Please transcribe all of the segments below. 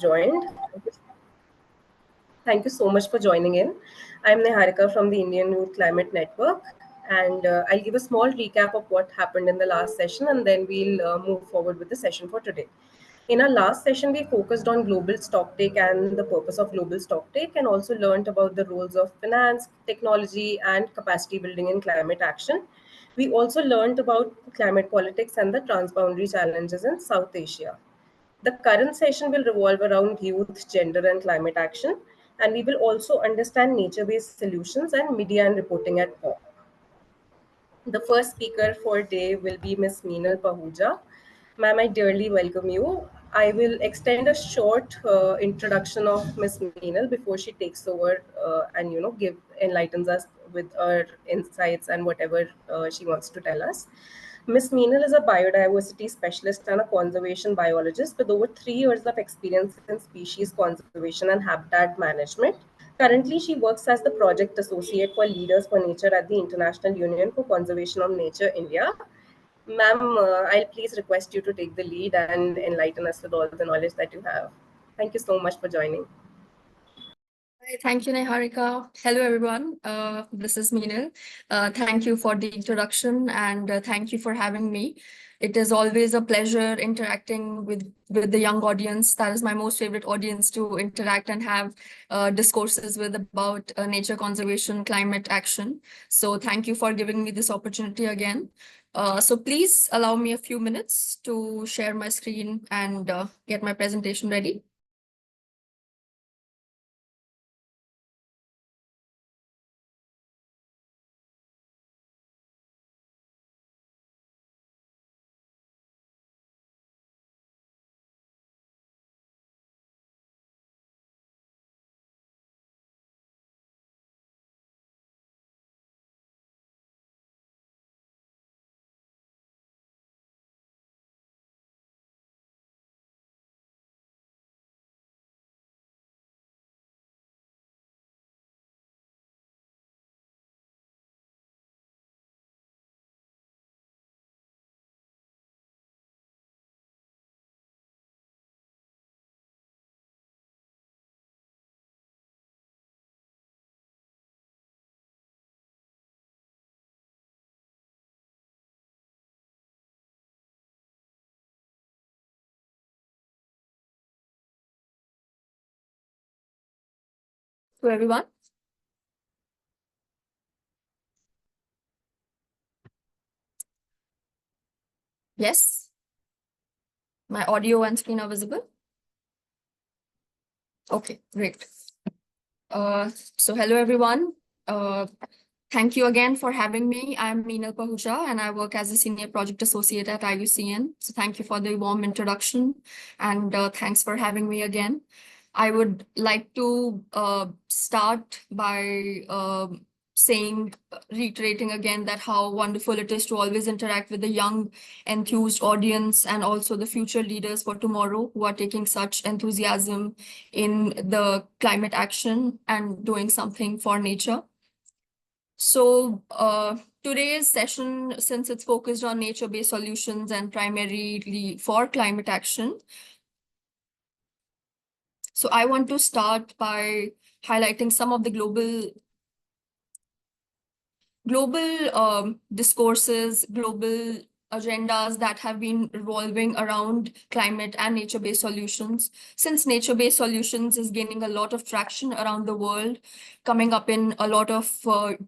joined. Thank you so much for joining in. I'm Niharika from the Indian Youth Climate Network, and I'll give a small recap of what happened in the last session, and then we'll move forward with the session for today. In our last session, we focused on global stocktake and the purpose of global stocktake, and also learned about the roles of finance, technology, and capacity building in climate action. We also learned about climate politics and the transboundary challenges in South Asia. The current session will revolve around youth, gender, and climate action, and we will also understand nature based solutions and media and reporting at home. The first speaker for today will be Ms. Meenal Pahuja. Ma'am, I dearly welcome you. I will extend a short introduction of Ms. Meenal before she takes over and give enlightens us with her insights and whatever she wants to tell us. Ms. Meenal is a biodiversity specialist and a conservation biologist with over 3 years of experience in species conservation and habitat management. Currently, she works as the project associate for Leaders for Nature at the International Union for Conservation of Nature, India. Ma'am, I'll please request you to take the lead and enlighten us with all the knowledge that you have. Thank you so much for joining. Thank you, Niharika. Hello, everyone. This is Meenal. Thank you for the introduction and thank you for having me. It is always a pleasure interacting with the young audience. That is my most favorite audience to interact and have discourses with about nature conservation, climate action. So thank you for giving me this opportunity again. So please allow me a few minutes to share my screen and get my presentation ready. To everyone. Yes. My audio and screen are visible. Okay, great. So hello, everyone. Thank you again for having me. I'm Meenal Pahuja, and I work as a senior project associate at IUCN. So thank you for the warm introduction, and thanks for having me again. I would like to start by reiterating again that how wonderful it is to always interact with the young, enthused audience and also the future leaders for tomorrow who are taking such enthusiasm in the climate action and doing something for nature. So today's session, since it's focused on nature-based solutions and primarily for climate action, so I want to start by highlighting some of the global discourses, global agendas that have been revolving around climate and nature-based solutions. Since nature-based solutions is gaining a lot of traction around the world, coming up in a lot of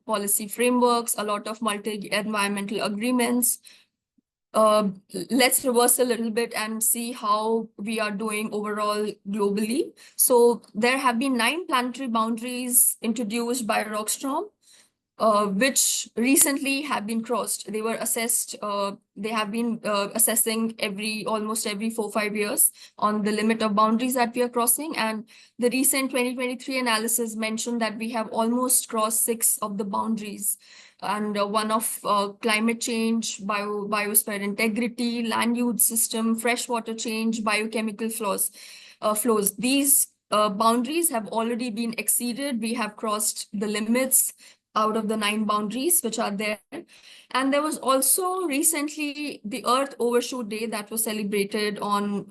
policy frameworks, a lot of multi-environmental agreements, let's reverse a little bit and see how we are doing overall globally. So there have been 9 planetary boundaries introduced by Rockstrom, which recently have been crossed. They were assessed, they have been assessing almost every 4-5 years on the limit of boundaries that we are crossing. And the recent 2023 analysis mentioned that we have almost crossed 6 of the boundaries. And one of climate change, biosphere integrity, land use system, freshwater change, biochemical flows. These boundaries have already been exceeded. We have crossed the limits out of the 9 boundaries which are there. And there was also recently the Earth Overshoot Day that was celebrated on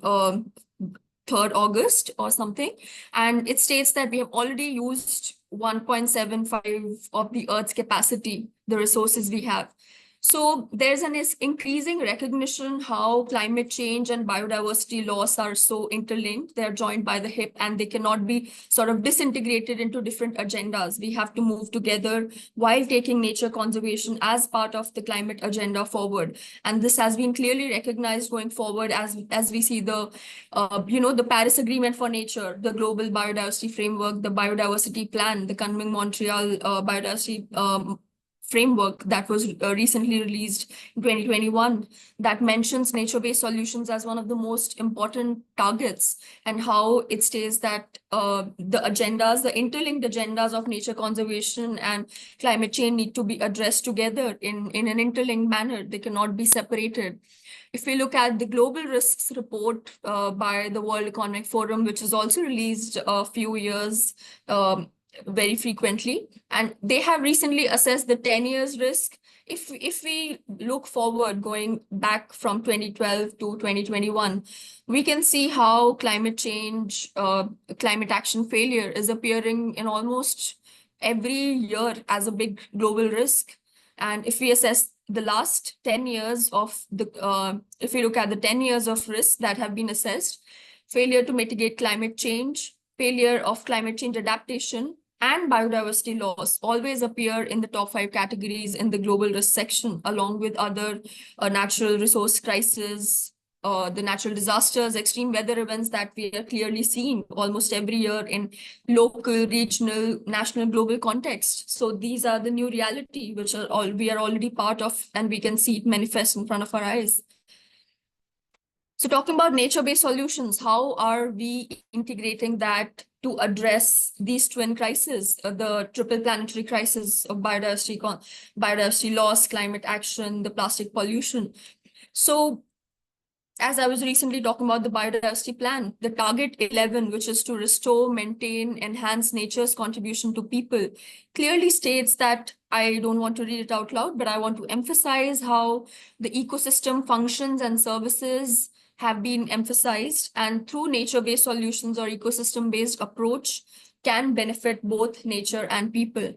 3rd August or something. And it states that we have already used 1.75 of the Earth's capacity, the resources we have. So there's an increasing recognition how climate change and biodiversity loss are so interlinked. They're joined by the hip and they cannot be sort of disintegrated into different agendas. We have to move together while taking nature conservation as part of the climate agenda forward. And this has been clearly recognized going forward as we see the, the Paris Agreement for Nature, the Global Biodiversity Framework, the Biodiversity Plan, the Kunming Montreal Biodiversity framework that was recently released in 2021 that mentions nature-based solutions as one of the most important targets, and how it states that the interlinked agendas of nature conservation and climate change need to be addressed together in an interlinked manner. They cannot be separated. If we look at the global risks report by the World Economic Forum, which is also released a few years very frequently, and they have recently assessed the 10 years risk. If we look forward, going back from 2012 to 2021, we can see how climate change, climate action failure is appearing in almost every year as a big global risk. And if we assess the last 10 years of if we look at the 10 years of risks that have been assessed, failure to mitigate climate change, failure of climate change adaptation, and biodiversity loss always appear in the top 5 categories in the global risk section, along with other natural resource crises, the natural disasters, extreme weather events that we are clearly seeing almost every year in local, regional, national, global context. So these are the new reality, which we are already part of, and we can see it manifest in front of our eyes. So talking about nature-based solutions, how are we integrating that to address these twin crises, the triple planetary crisis of biodiversity loss, climate action, the plastic pollution? So as I was recently talking about the biodiversity plan, the target 11, which is to restore, maintain, enhance nature's contribution to people, clearly states that, I don't want to read it out loud, but I want to emphasize how the ecosystem functions and services have been emphasized, and through nature-based solutions or ecosystem-based approach can benefit both nature and people.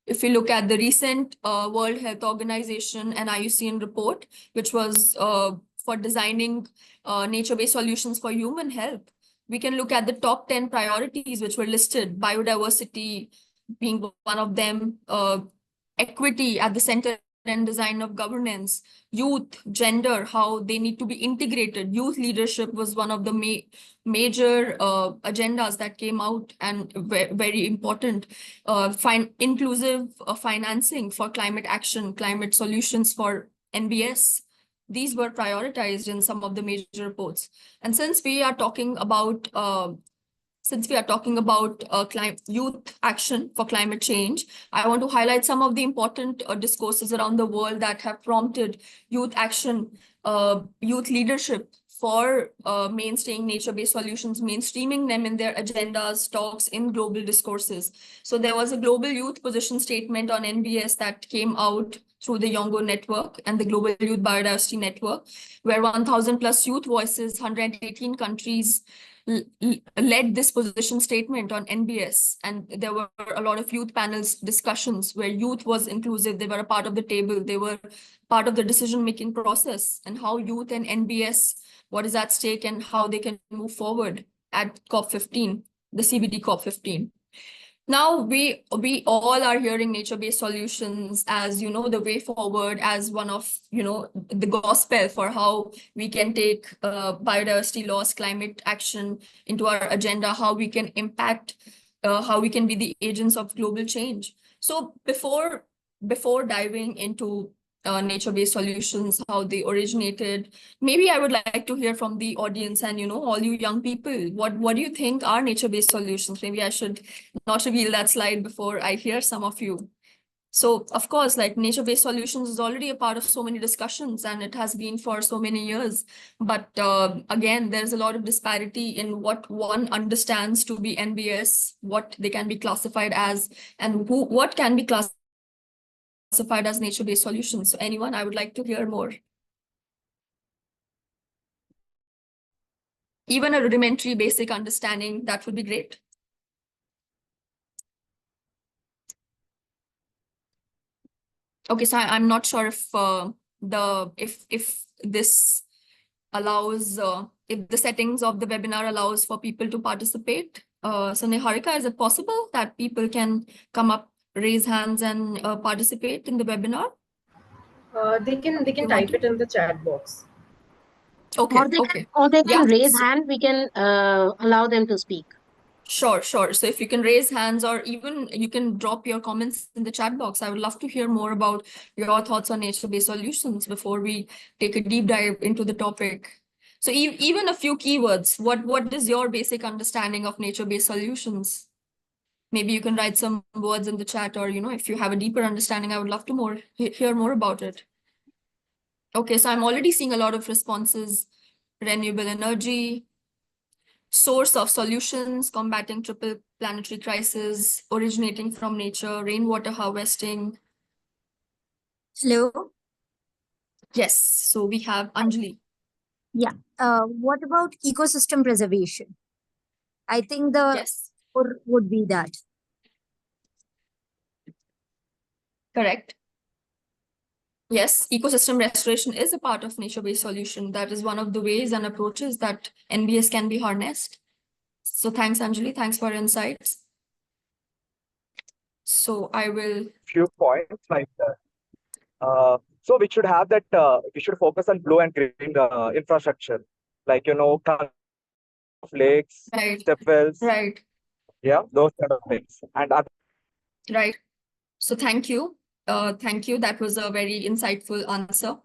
If we look at the recent World Health Organization and IUCN report, which was for designing nature-based solutions for human health, we can look at the top 10 priorities which were listed, biodiversity being one of them, equity at the center and design of governance, youth, gender, how they need to be integrated. Youth leadership was one of the major agendas that came out, and very important. Inclusive financing for climate action, climate solutions for NbS. These were prioritized in some of the major reports. And since we are talking about youth action for climate change, I want to highlight some of the important discourses around the world that have prompted youth action, youth leadership for mainstaying nature-based solutions, mainstreaming them in their agendas, talks, in global discourses. So there was a global youth position statement on NbS that came out through the Yongo Network and the Global Youth Biodiversity Network, where 1,000 plus youth voices, 118 countries led this position statement on NbS. And there were a lot of youth panels discussions where youth was inclusive. They were a part of the table. They were part of the decision-making process, and how youth and NbS, what is at stake and how they can move forward at COP15, the CBD COP15. Now we all are hearing nature-based solutions as, the way forward, as one of, the gospel for how we can take biodiversity loss, climate action into our agenda, how we can impact, how we can be the agents of global change. So before diving into nature-based solutions, how they originated, maybe I would like to hear from the audience and, all you young people, what do you think are nature-based solutions? Maybe I should not reveal that slide before I hear some of you. So of course, like, nature-based solutions is already a part of so many discussions, and it has been for so many years. But again, there's a lot of disparity in what one understands to be NbS, what they can be classified as, and what can be classified as nature-based solutions. So anyone, I would like to hear more. Even a rudimentary basic understanding, that would be great. Okay, so I'm not sure if if this allows if the settings of the webinar allows for people to participate. So Niharika, is it possible that people can come up, raise hands, and participate in the webinar? They can You want type to? it in the chat box. Okay, okay. Or they Yeah, can raise hand. We can allow them to speak. sure. So if you can raise hands, or even you can drop your comments in the chat box. I would love to hear more about your thoughts on nature-based solutions before we take a deep dive into the topic. So even a few keywords. What is your basic understanding of nature-based solutions? Maybe you can write some words in the chat, or if you have a deeper understanding, I would love to hear more about it. Okay, so I'm already seeing a lot of responses. Renewable energy, source of solutions, combating triple planetary crisis, originating from nature, rainwater harvesting. Hello. Yes, so we have Anjali. Yeah. What about ecosystem preservation? I think the Yes, would be that. correct. Yes, ecosystem restoration is a part of nature-based solution. That is one of the ways and approaches that NBS can be harnessed. So thanks, Anjali. Thanks for your insights. So I will. Few points like that. So we should have that. We should focus on blue and green infrastructure, like of lakes, Right, step wells, right, yeah, those kind of things. And other right. So thank you. Thank you. That was a very insightful answer.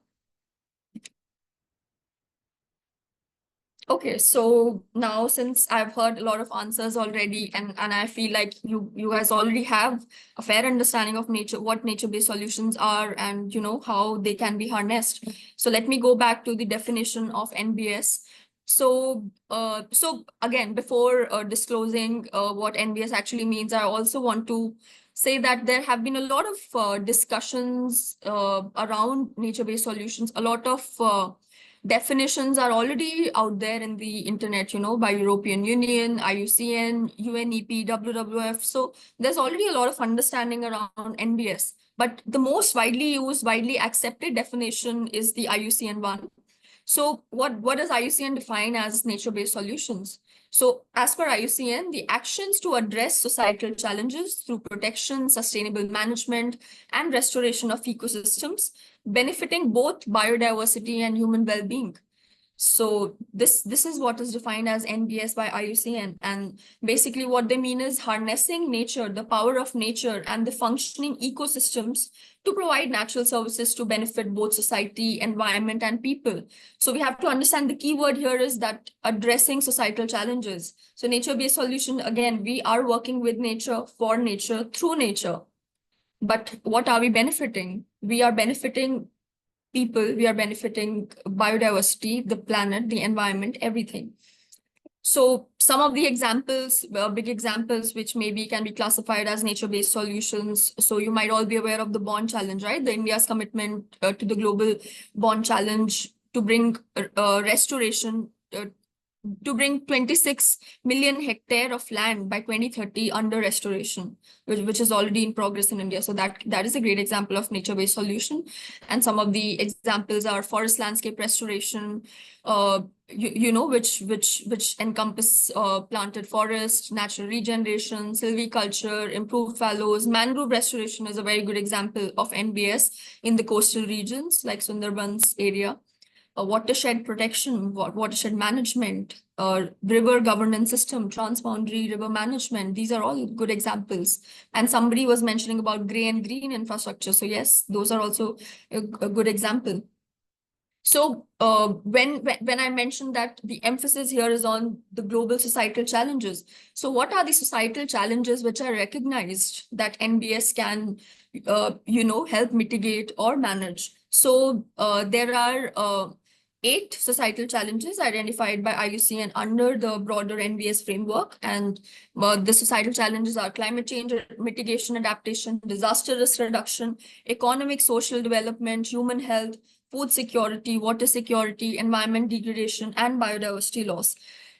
Okay, so now since I've heard a lot of answers already, and I feel like you guys already have a fair understanding of nature, what nature-based solutions are, and how they can be harnessed. So let me go back to the definition of NBS. So so again, before disclosing what NBS actually means, I also want to say that there have been a lot of discussions around nature-based solutions. A lot of definitions are already out there in the internet, by European Union, IUCN, UNEP, WWF. So there's already a lot of understanding around NBS. But the most widely used, widely accepted definition is the IUCN one. So what does IUCN define as nature-based solutions? So as per IUCN, the actions to address societal challenges through protection, sustainable management, and restoration of ecosystems, benefiting both biodiversity and human well-being. So this is what is defined as NBS by IUCN. And basically what they mean is harnessing nature, the power of nature and the functioning ecosystems to provide natural services to benefit both society, environment, and people. So we have to understand the key word here is that addressing societal challenges. So nature-based solution, again, we are working with nature, for nature, through nature. But what are we benefiting? We are benefiting people, we are benefiting biodiversity, the planet, the environment, everything. So some of the examples, big examples, which maybe can be classified as nature-based solutions. So you might all be aware of the Bond Challenge, right? The India's commitment to the global Bond Challenge to bring restoration, to bring 26 million hectare of land by 2030 under restoration, which is already in progress in India. So that is a great example of nature-based solution. And some of the examples are forest landscape restoration, which encompass planted forest, natural regeneration, silviculture, improved fallows. Mangrove restoration is a very good example of NBS in the coastal regions like Sundarbans area. Watershed protection, watershed management, river governance system, transboundary river management. These are all good examples. And somebody was mentioning about gray and green infrastructure. So yes, those are also a good example. So when I mentioned that the emphasis here is on the global societal challenges. So what are the societal challenges which are recognized that NBS can, help mitigate or manage? So there are 8 societal challenges identified by IUCN under the broader NBS framework. And the societal challenges are climate change mitigation, adaptation, disaster risk reduction, economic, social development, human health, food security, water security, environment degradation, and biodiversity loss.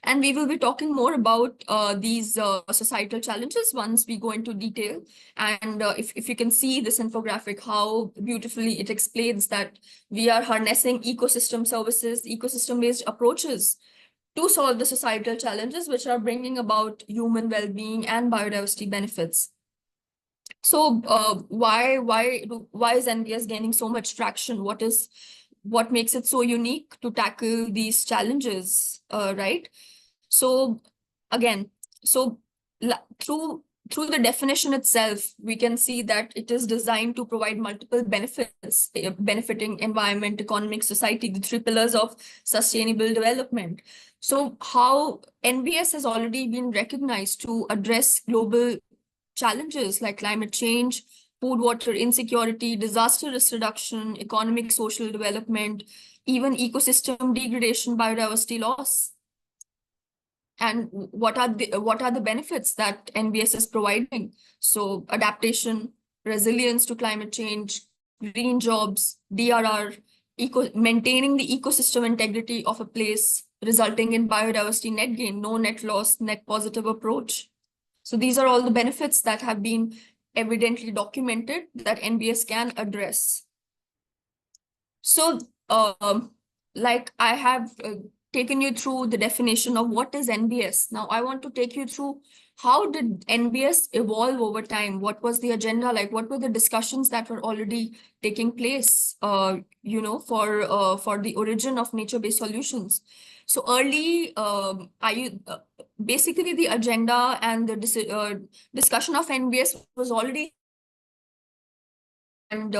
And we will be talking more about these societal challenges once we go into detail. And if you can see this infographic, how beautifully it explains that we are harnessing ecosystem services, ecosystem-based approaches to solve the societal challenges which are bringing about human well-being and biodiversity benefits. So why is NbS gaining so much traction? What makes it so unique to tackle these challenges, right? So again, so through the definition itself, we can see that it is designed to provide multiple benefits, benefiting environment, economic, society, the three pillars of sustainable development. So how NbS has already been recognized to address global challenges like climate change, food, water insecurity, disaster risk reduction, economic, social development, even ecosystem degradation, biodiversity loss. And what are the benefits that NbS is providing? So adaptation, resilience to climate change, green jobs, DRR, maintaining the ecosystem integrity of a place, resulting in biodiversity net gain, no net loss, net positive approach. So these are all the benefits that have been evidently documented that NbS can address. So like I have taken you through the definition of what is NbS. Now I want to take you through how did NbS evolve over time? What was the agenda like? What were the discussions that were already taking place, you know, for the origin of nature-based solutions? So early, basically the agenda and the discussion of NbS was already, and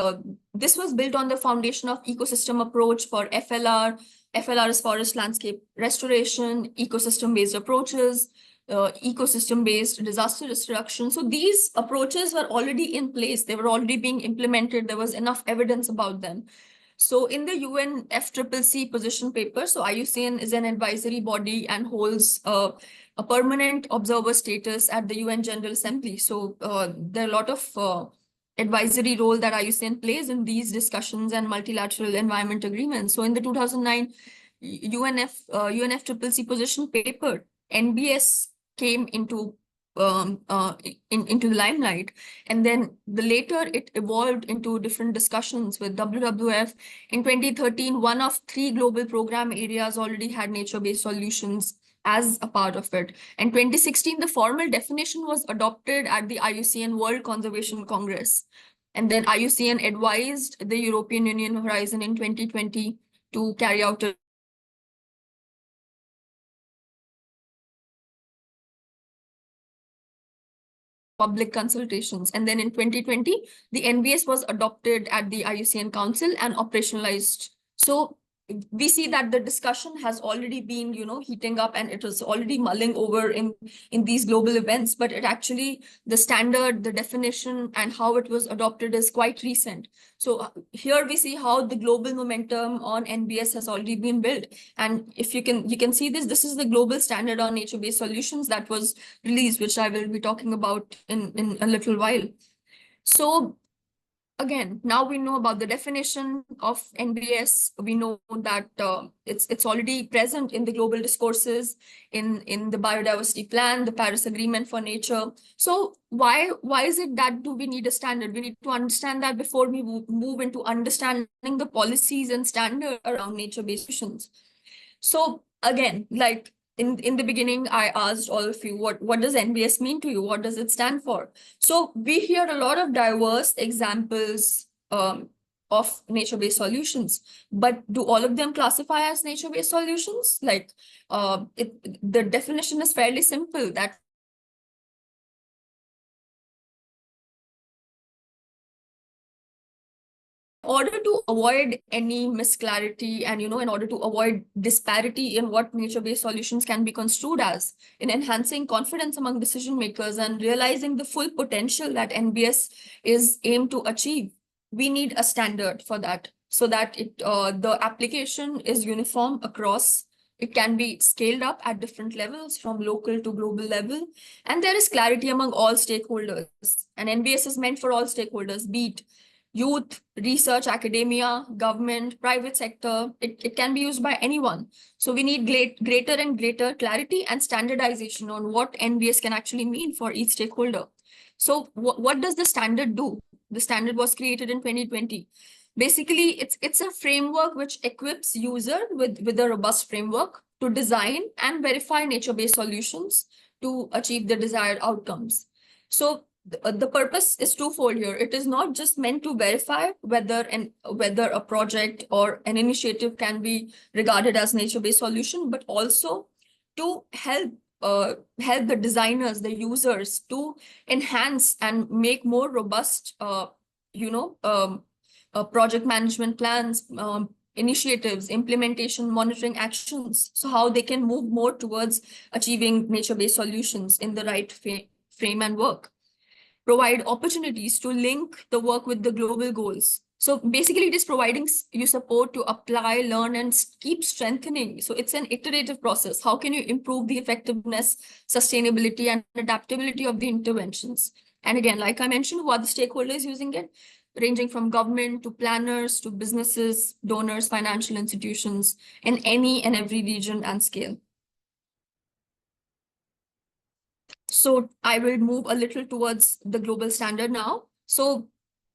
this was built on the foundation of ecosystem approach for FLR. FLR is forest landscape restoration, ecosystem-based approaches, ecosystem-based disaster risk reduction. So these approaches were already in place. They were already being implemented. There was enough evidence about them. So in the UNFCCC position paper, so IUCN is an advisory body and holds a permanent observer status at the UN General Assembly. So there are a lot of advisory role that IUCN plays in these discussions and multilateral environment agreements. So in the 2009 UNFCCC position paper, NbS came into into the limelight, and then later it evolved into different discussions with WWF. In 2013, one of 3 global program areas already had nature-based solutions as a part of it. In 2016, the formal definition was adopted at the IUCN World Conservation Congress. And then IUCN advised the European Union Horizon in 2020 to carry out a public consultations. And then in 2020, the NbS was adopted at the IUCN Council and operationalized. So we see that the discussion has already been, you know, heating up, and it was already mulling over in these global events, but it actually, the standard, the definition, and how it was adopted is quite recent. So here we see how the global momentum on NbS has already been built. And if you can see this is the global standard on nature-based solutions that was released, which I will be talking about in a little while. So again, now we know about the definition of NbS. We know that it's already present in the global discourses, in the biodiversity plan, the Paris Agreement for Nature. So why is it that do we need a standard? We need to understand that before we move into understanding the policies and standards around nature-based solutions. So again, like in the beginning, I asked all of you, what does NbS mean to you? What does it stand for? So we hear a lot of diverse examples of nature-based solutions, but do all of them classify as nature-based solutions? Like the definition is fairly simple, that in order to avoid any misclarity and, you know, in order to avoid disparity in what nature-based solutions can be construed as, in enhancing confidence among decision makers and realizing the full potential that NbS is aimed to achieve, we need a standard for that, so that the application is uniform across. It can be scaled up at different levels, from local to global level, and there is clarity among all stakeholders. And NbS is meant for all stakeholders, be it youth, research, academia, government, private sector. It can be used by anyone. So we need greater and greater clarity and standardization on what NBS can actually mean for each stakeholder. So what does the standard do? The standard was created in 2020. Basically, it's a framework which equips user with a robust framework to design and verify nature-based solutions to achieve the desired outcomes. So the purpose is twofold here. It is not just meant to verify whether a project or an initiative can be regarded as nature-based solution, but also to help the designers, the users, to enhance and make more robust, project management plans, initiatives, implementation, monitoring actions. So how they can move more towards achieving nature-based solutions in the right frame and work. Provide opportunities to link the work with the global goals. So basically, it is providing you support to apply, learn, and keep strengthening. So it's an iterative process. How can you improve the effectiveness, sustainability, and adaptability of the interventions? And again, like I mentioned, who are the stakeholders using it? Ranging from government to planners to businesses, donors, financial institutions, in any and every region and scale. So I will move a little towards the global standard now. So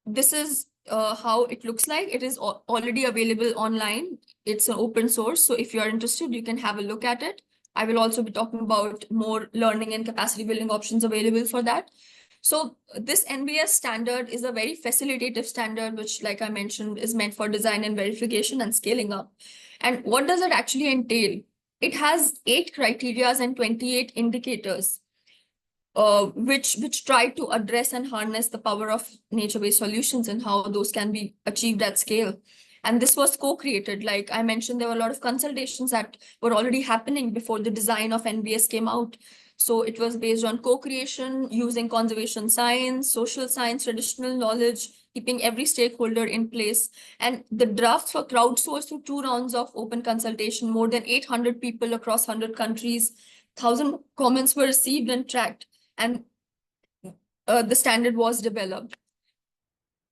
this is how it looks like. It is already available online. It's an open source. So if you are interested, you can have a look at it. I will also be talking about more learning and capacity building options available for that. So this NbS standard is a very facilitative standard, which, like I mentioned, is meant for design and verification and scaling up. And what does it actually entail? It has 8 criteria and 28 indicators, which try to address and harness the power of nature-based solutions and how those can be achieved at scale. And this was co-created. Like I mentioned, there were a lot of consultations that were already happening before the design of NbS came out. So it was based on co-creation, using conservation science, social science, traditional knowledge, keeping every stakeholder in place. And the drafts were crowdsourced through 2 rounds of open consultation. More than 800 people across 100 countries, 1,000 comments were received and tracked. And the standard was developed.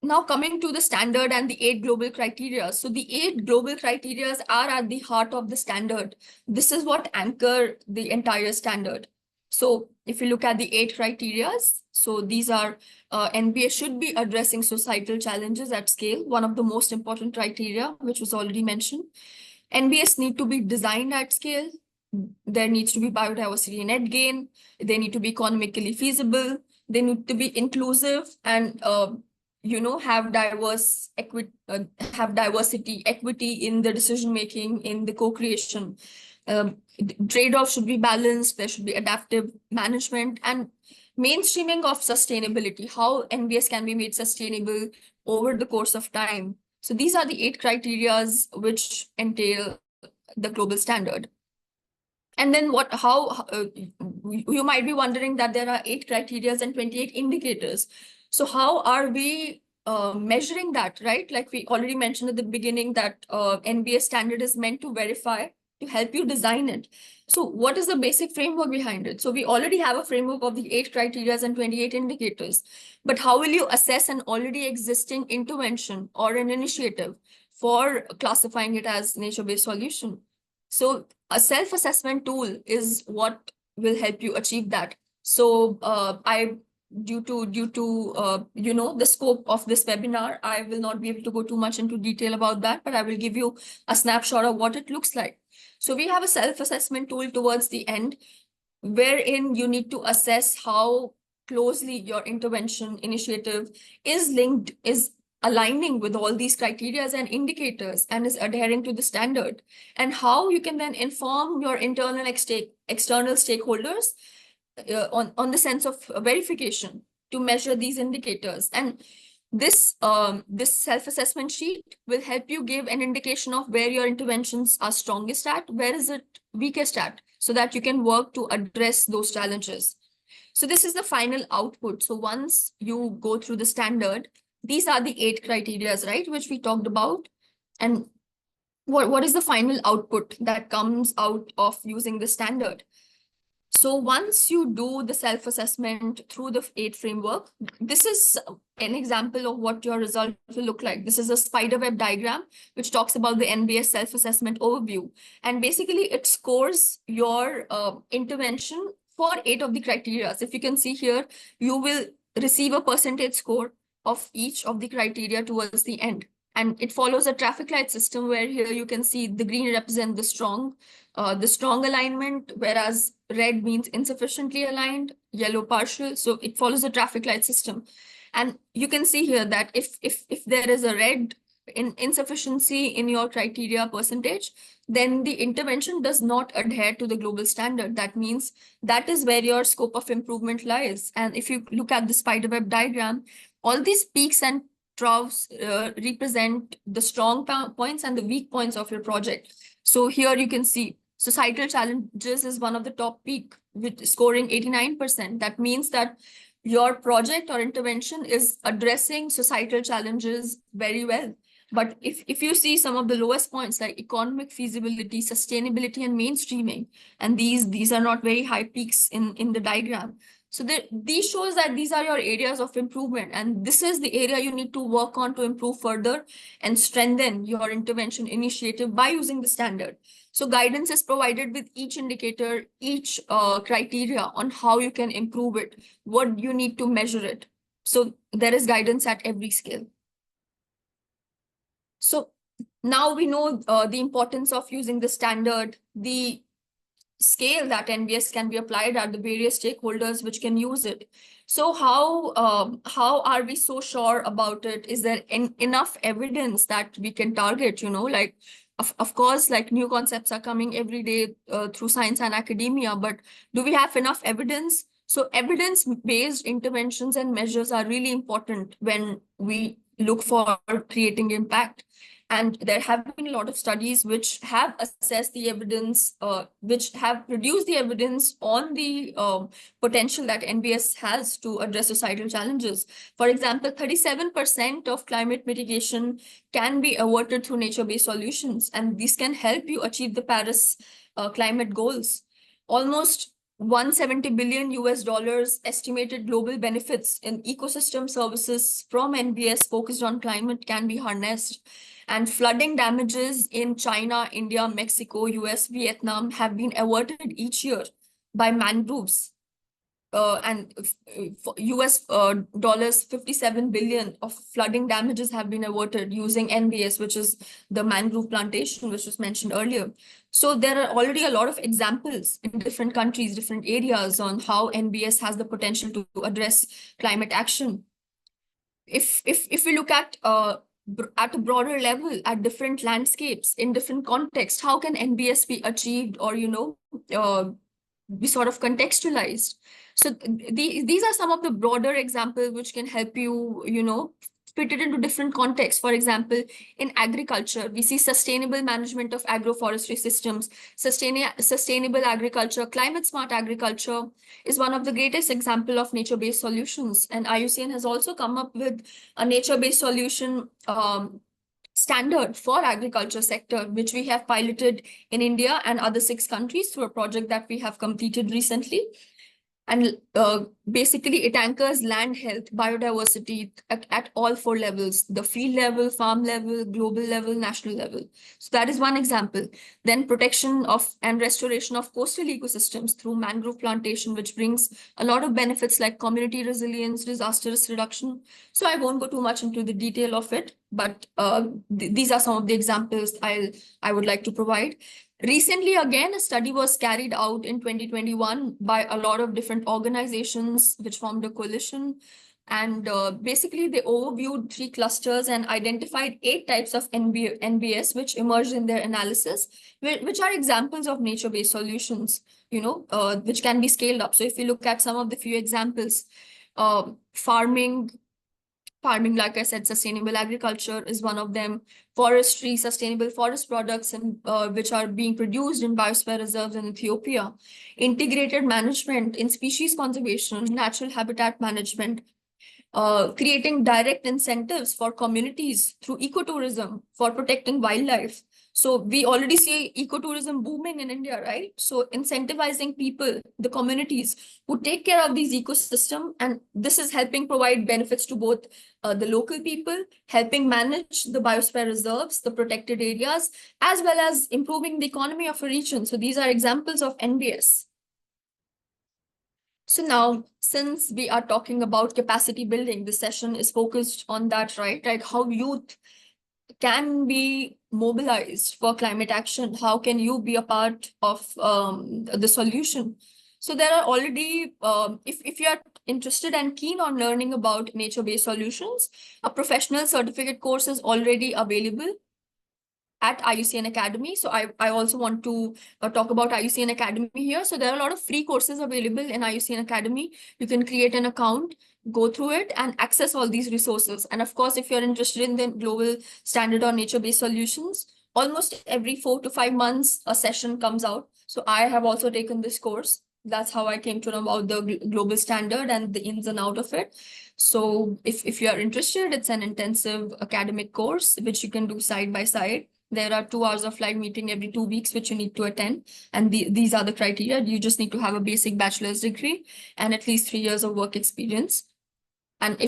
Now coming to the standard and the 8 global criteria. So the 8 global criteria are at the heart of the standard. This is what anchor the entire standard. So if you look at the 8 criteria, so these are NbS should be addressing societal challenges at scale, one of the most important criteria, which was already mentioned. NbS need to be designed at scale. There needs to be biodiversity net gain. They need to be economically feasible. They need to be inclusive and have diversity, equity in the decision making, in the co-creation. Trade-off should be balanced. There should be adaptive management and mainstreaming of sustainability. How NbS can be made sustainable over the course of time. So these are the 8 criteria which entail the global standard. And then you might be wondering that there are 8 criteria and 28 indicators. So how are we measuring that, right? Like we already mentioned at the beginning that NbS standard is meant to verify, to help you design it. So what is the basic framework behind it? So we already have a framework of the 8 criteria and 28 indicators. But how will you assess an already existing intervention or an initiative for classifying it as nature-based solution? So a self-assessment tool is what will help you achieve that. So due to the scope of this webinar, I will not be able to go too much into detail about that, but I will give you a snapshot of what it looks like. So we have a self-assessment tool towards the end, wherein you need to assess how closely your intervention initiative is aligning with all these criteria and indicators and is adhering to the standard, and how you can then inform your internal and external stakeholders on the sense of verification to measure these indicators. And this self-assessment sheet will help you give an indication of where your interventions are strongest at, where is it weakest at, so that you can work to address those challenges. So this is the final output. So once you go through the standard, these are the 8 criteria, right, which we talked about. And what is the final output that comes out of using the standard? So once you do the self-assessment through the 8 framework, this is an example of what your result will look like. This is a spiderweb diagram, which talks about the NbS self-assessment overview. And basically it scores your intervention for 8 of the criteria. So if you can see here, you will receive a percentage score of each of the criteria towards the end. And it follows a traffic light system where here you can see the green represent the strong alignment, whereas red means insufficiently aligned, yellow partial. So it follows the traffic light system. And you can see here that if there is a red insufficiency in your criteria percentage, then the intervention does not adhere to the global standard. That means that is where your scope of improvement lies. And if you look at the spiderweb diagram, all these peaks and troughs represent the strong points and the weak points of your project. So here you can see societal challenges is one of the top peak with scoring 89%. That means that your project or intervention is addressing societal challenges very well. But if you see some of the lowest points like economic feasibility, sustainability, and mainstreaming, and these are not very high peaks in the diagram. So these shows that these are your areas of improvement, and this is the area you need to work on to improve further and strengthen your intervention initiative by using the standard. So guidance is provided with each indicator, each criteria on how you can improve it, what you need to measure it. So there is guidance at every scale. So now we know the importance of using the standard, the scale that NbS can be applied at the various stakeholders which can use it. So how are we so sure about it? Is there enough evidence that we can target, like, of course, like new concepts are coming every day through science and academia, but do we have enough evidence? So evidence-based interventions and measures are really important when we look for creating impact. And there have been a lot of studies which have assessed the evidence, which have produced the evidence on the potential that NbS has to address societal challenges. For example, 37% of climate mitigation can be averted through nature-based solutions, and these can help you achieve the Paris climate goals. Almost $170 billion estimated global benefits in ecosystem services from NbS focused on climate can be harnessed. And flooding damages in China, India, Mexico, US, Vietnam have been averted each year by mangroves. And US dollars 57 billion of flooding damages have been averted using NbS, which is the mangrove plantation, which was mentioned earlier. So there are already a lot of examples in different countries, different areas on how NbS has the potential to address climate action. If we look at a broader level, at different landscapes, in different contexts, how can NbS be achieved or, be sort of contextualized? So these are some of the broader examples which can help you, fit it into different contexts. For example, in agriculture, we see sustainable management of agroforestry systems, sustainable agriculture, climate smart agriculture is one of the greatest example of nature-based solutions. And IUCN has also come up with a nature-based solution standard for agriculture sector, which we have piloted in India and other 6 countries through a project that we have completed recently. And basically, it anchors land health, biodiversity at all 4 levels, the field level, farm level, global level, national level. So that is one example. Then protection of and restoration of coastal ecosystems through mangrove plantation, which brings a lot of benefits like community resilience, disaster risk reduction. So I won't go too much into the detail of it, but these are some of the examples I would like to provide. Recently, again, a study was carried out in 2021 by a lot of different organizations which formed a coalition. And basically, they overviewed 3 clusters and identified 8 types of NbS, which emerged in their analysis, which are examples of nature-based solutions, which can be scaled up. So if you look at some of the few examples, farming, like I said, sustainable agriculture is one of them. Forestry, sustainable forest products, and which are being produced in biosphere reserves in Ethiopia. Integrated management in species conservation, natural habitat management. Creating direct incentives for communities through ecotourism for protecting wildlife. So we already see ecotourism booming in India, right? So incentivizing people, the communities who take care of these ecosystem, and this is helping provide benefits to both the local people, helping manage the biosphere reserves, the protected areas, as well as improving the economy of a region. So these are examples of NbS. So now, since we are talking about capacity building, the session is focused on that, right? Like how youth can be mobilized for climate action. How can you be a part of the solution? So there are already, if you are interested and keen on learning about nature-based solutions, a professional certificate course is already available at IUCN Academy. So I also want to talk about IUCN Academy here. So there are a lot of free courses available in IUCN Academy. You can create an account, go through it and access all these resources. And of course, if you're interested in the global standard on nature-based solutions, almost every 4 to 5 months, a session comes out. So I have also taken this course. That's how I came to know about the global standard and the ins and out of it. So if you are interested, it's an intensive academic course, which you can do side by side. There are 2 hours of live meeting every 2 weeks, which you need to attend. And these are the criteria. You just need to have a basic bachelor's degree and at least 3 years of work experience. And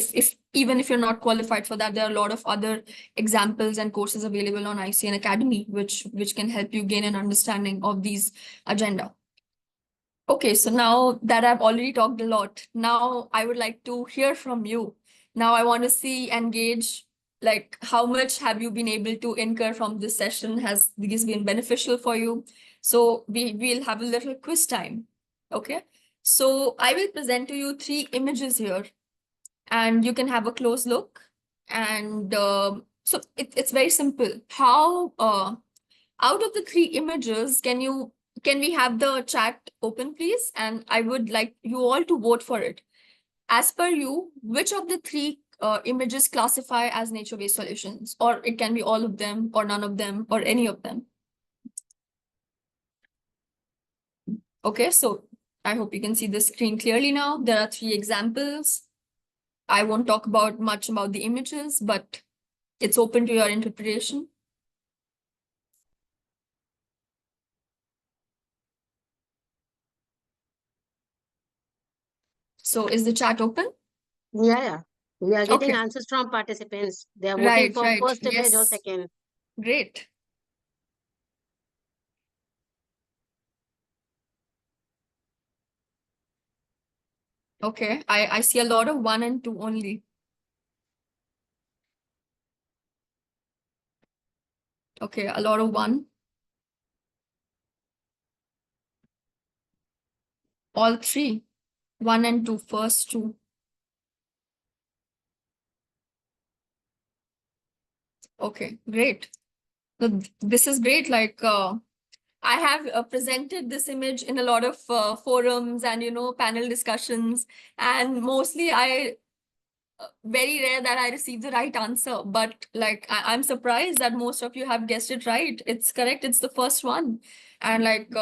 even if you're not qualified for that, there are a lot of other examples and courses available on IUCN Academy, which can help you gain an understanding of these agenda. Okay, so now that I've already talked a lot, now I would like to hear from you. Now I want to see and gauge, like, how much have you been able to incur from this session? Has this been beneficial for you? So we'll have a little quiz time. Okay, so I will present to you 3 images here, and you can have a close look. And so it's very simple. How out of the 3 images, can we have the chat open, please? And I would like you all to vote for it. As per you, which of the 3 images classify as nature-based solutions? Or it can be all of them, or none of them, or any of them. Okay, so I hope you can see the screen clearly now. There are 3 examples. I won't talk much about the images, but it's open to your interpretation. So is the chat open? Yeah. We are getting Okay. answers from participants. They are voting Right, for right. first image or Yes. second. Great. Okay, I see a lot of 1 and 2 only. Okay, a lot of 1. All 3. 1 and 2, first 2. Okay, great. So this is great. Like, I have presented this image in a lot of forums and, panel discussions. And mostly very rare that I receive the right answer. But like, I'm surprised that most of you have guessed it right. It's correct. It's the first one. And like,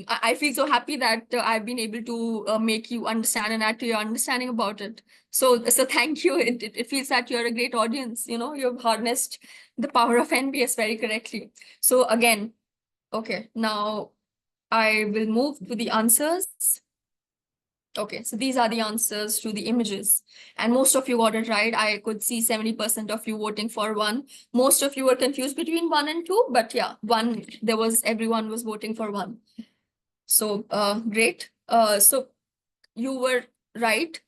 I feel so happy that I've been able to make you understand and add to your understanding about it. So thank you. It feels that you're a great audience. You've harnessed the power of NbS very correctly. So again, okay, now I will move to the answers. Okay, so these are the answers to the images. And most of you got it right. I could see 70% of you voting for 1. Most of you were confused between 1 and 2, but yeah, 1, everyone was voting for 1. So great. So you were right.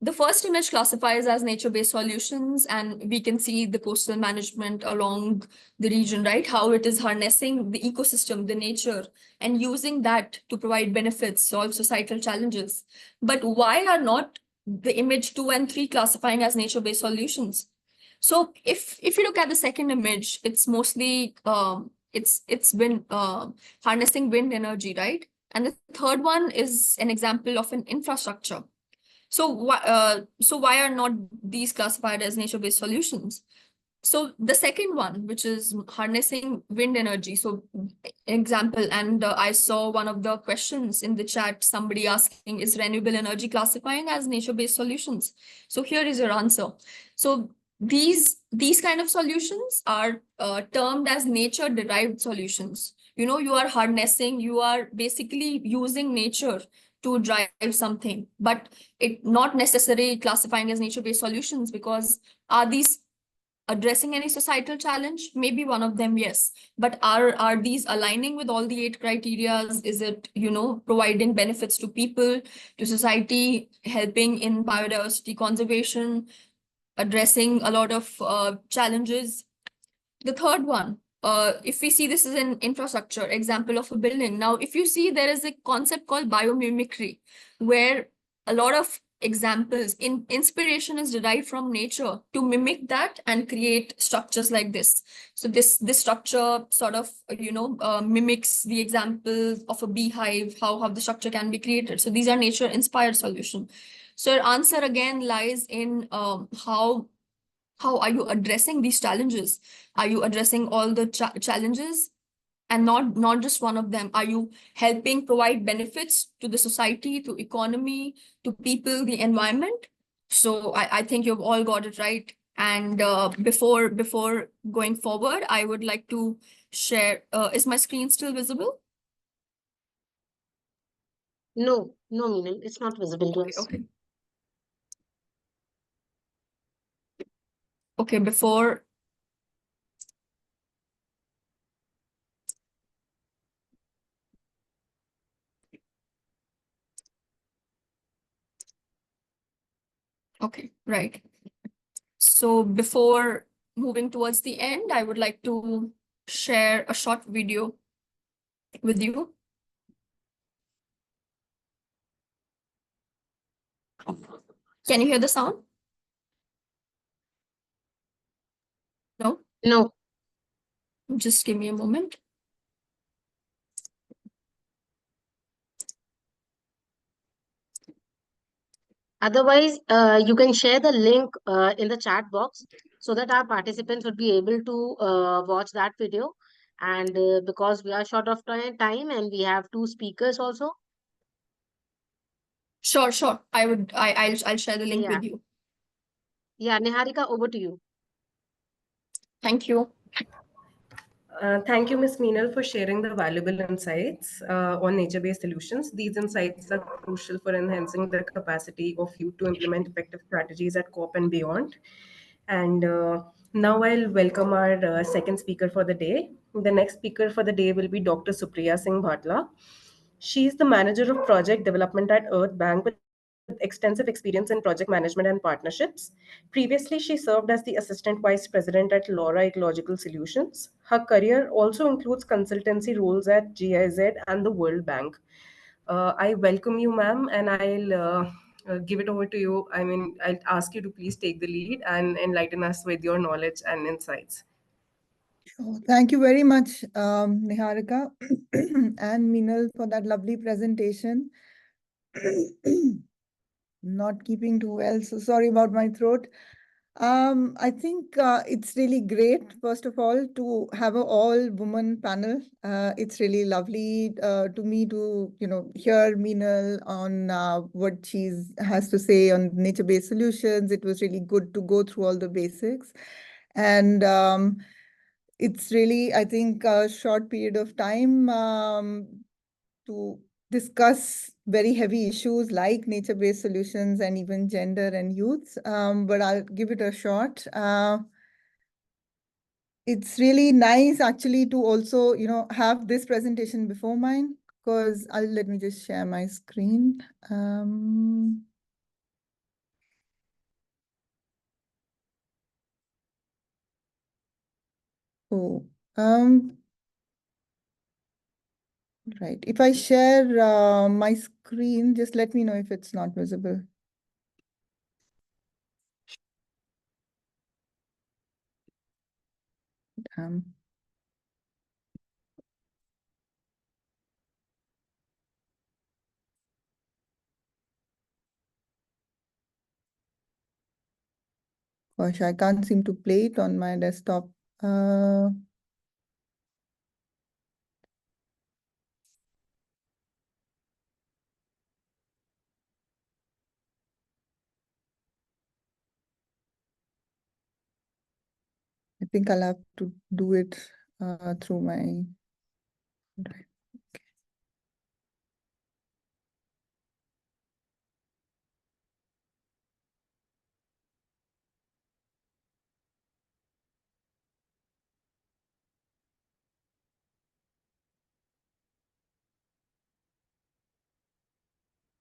The first image classifies as nature-based solutions, and we can see the coastal management along the region, right? How it is harnessing the ecosystem, the nature, and using that to provide benefits, solve societal challenges. But why are not the image 2 and 3 classifying as nature-based solutions? So if you look at the second image, it's mostly it's been harnessing wind energy, right? And the third one is an example of an infrastructure. So why are not these classified as nature-based solutions? So the second one, which is harnessing wind energy. So example, and I saw one of the questions in the chat, somebody asking, is renewable energy classifying as nature-based solutions? So here is your answer. So these kind of solutions are termed as nature derived solutions. You are harnessing, you are basically using nature to drive something, but it not necessarily classifying as nature based solutions, because are these addressing any societal challenge? Maybe one of them, yes. But are these aligning with all the 8 criterias? Is it, providing benefits to people, to society, helping in biodiversity conservation, addressing a lot of challenges? The third one, if we see this is an infrastructure example of a building. Now, if you see, there is a concept called biomimicry, where a lot of examples in inspiration is derived from nature to mimic that and create structures like this. So this structure sort of mimics the example of a beehive, how the structure can be created. So these are nature inspired solution. So your answer again lies in how are you addressing these challenges? Are you addressing all the challenges and not just one of them? Are you helping provide benefits to the society, to economy, to people, the environment? So I think you've all got it right. And before going forward, I would like to share. Is my screen still visible? No, Meenal, it's not visible to us. Okay. Okay, before. Okay, right. So before moving towards the end, I would like to share a short video with you. Can you hear the sound? No? No. Just give me a moment. Otherwise, you can share the link in the chat box so that our participants would be able to watch that video. And because we are short of time and we have 2 speakers also. Sure. I'll share the link with you. Yeah, Niharika, over to you. Thank you. Thank you, Ms. Meenal, for sharing the valuable insights on nature-based solutions. These insights are crucial for enhancing the capacity of you to implement effective strategies at COP and beyond. And now I'll welcome our second speaker for the day. The next speaker for the day will be Dr. Supriya Singh Bhatla. She is the manager of project development at Earthbanc with extensive experience in project management and partnerships. Previously, she served as the assistant vice president at Laura Ecological Solutions. Her career also includes consultancy roles at GIZ and the World Bank. I welcome you, ma'am, and I'll give it over to you. I'll ask you to please take the lead and enlighten us with your knowledge and insights. Sure. Thank you very much, Niharika and Meenal, for that lovely presentation. Not keeping too well, so sorry about my throat. I think it's really great, first of all, to have an all-woman panel. It's really lovely to me to, hear Meenal on what she has to say on nature-based solutions. It was really good to go through all the basics. And it's really, I think, a short period of time to discuss very heavy issues like nature-based solutions and even gender and youth, but I'll give it a shot. It's really nice actually to also, have this presentation before mine, because let me just share my screen. Right. If I share my screen, just let me know if it's not visible. Gosh, I can't seem to play it on my desktop. think I'll have to do it through my.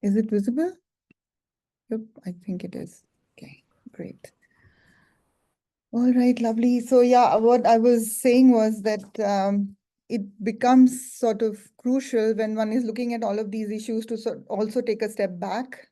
Is it visible? Yep, I think it is. Okay, great. All right, lovely. So yeah, what I was saying was that it becomes sort of crucial when one is looking at all of these issues to also take a step back.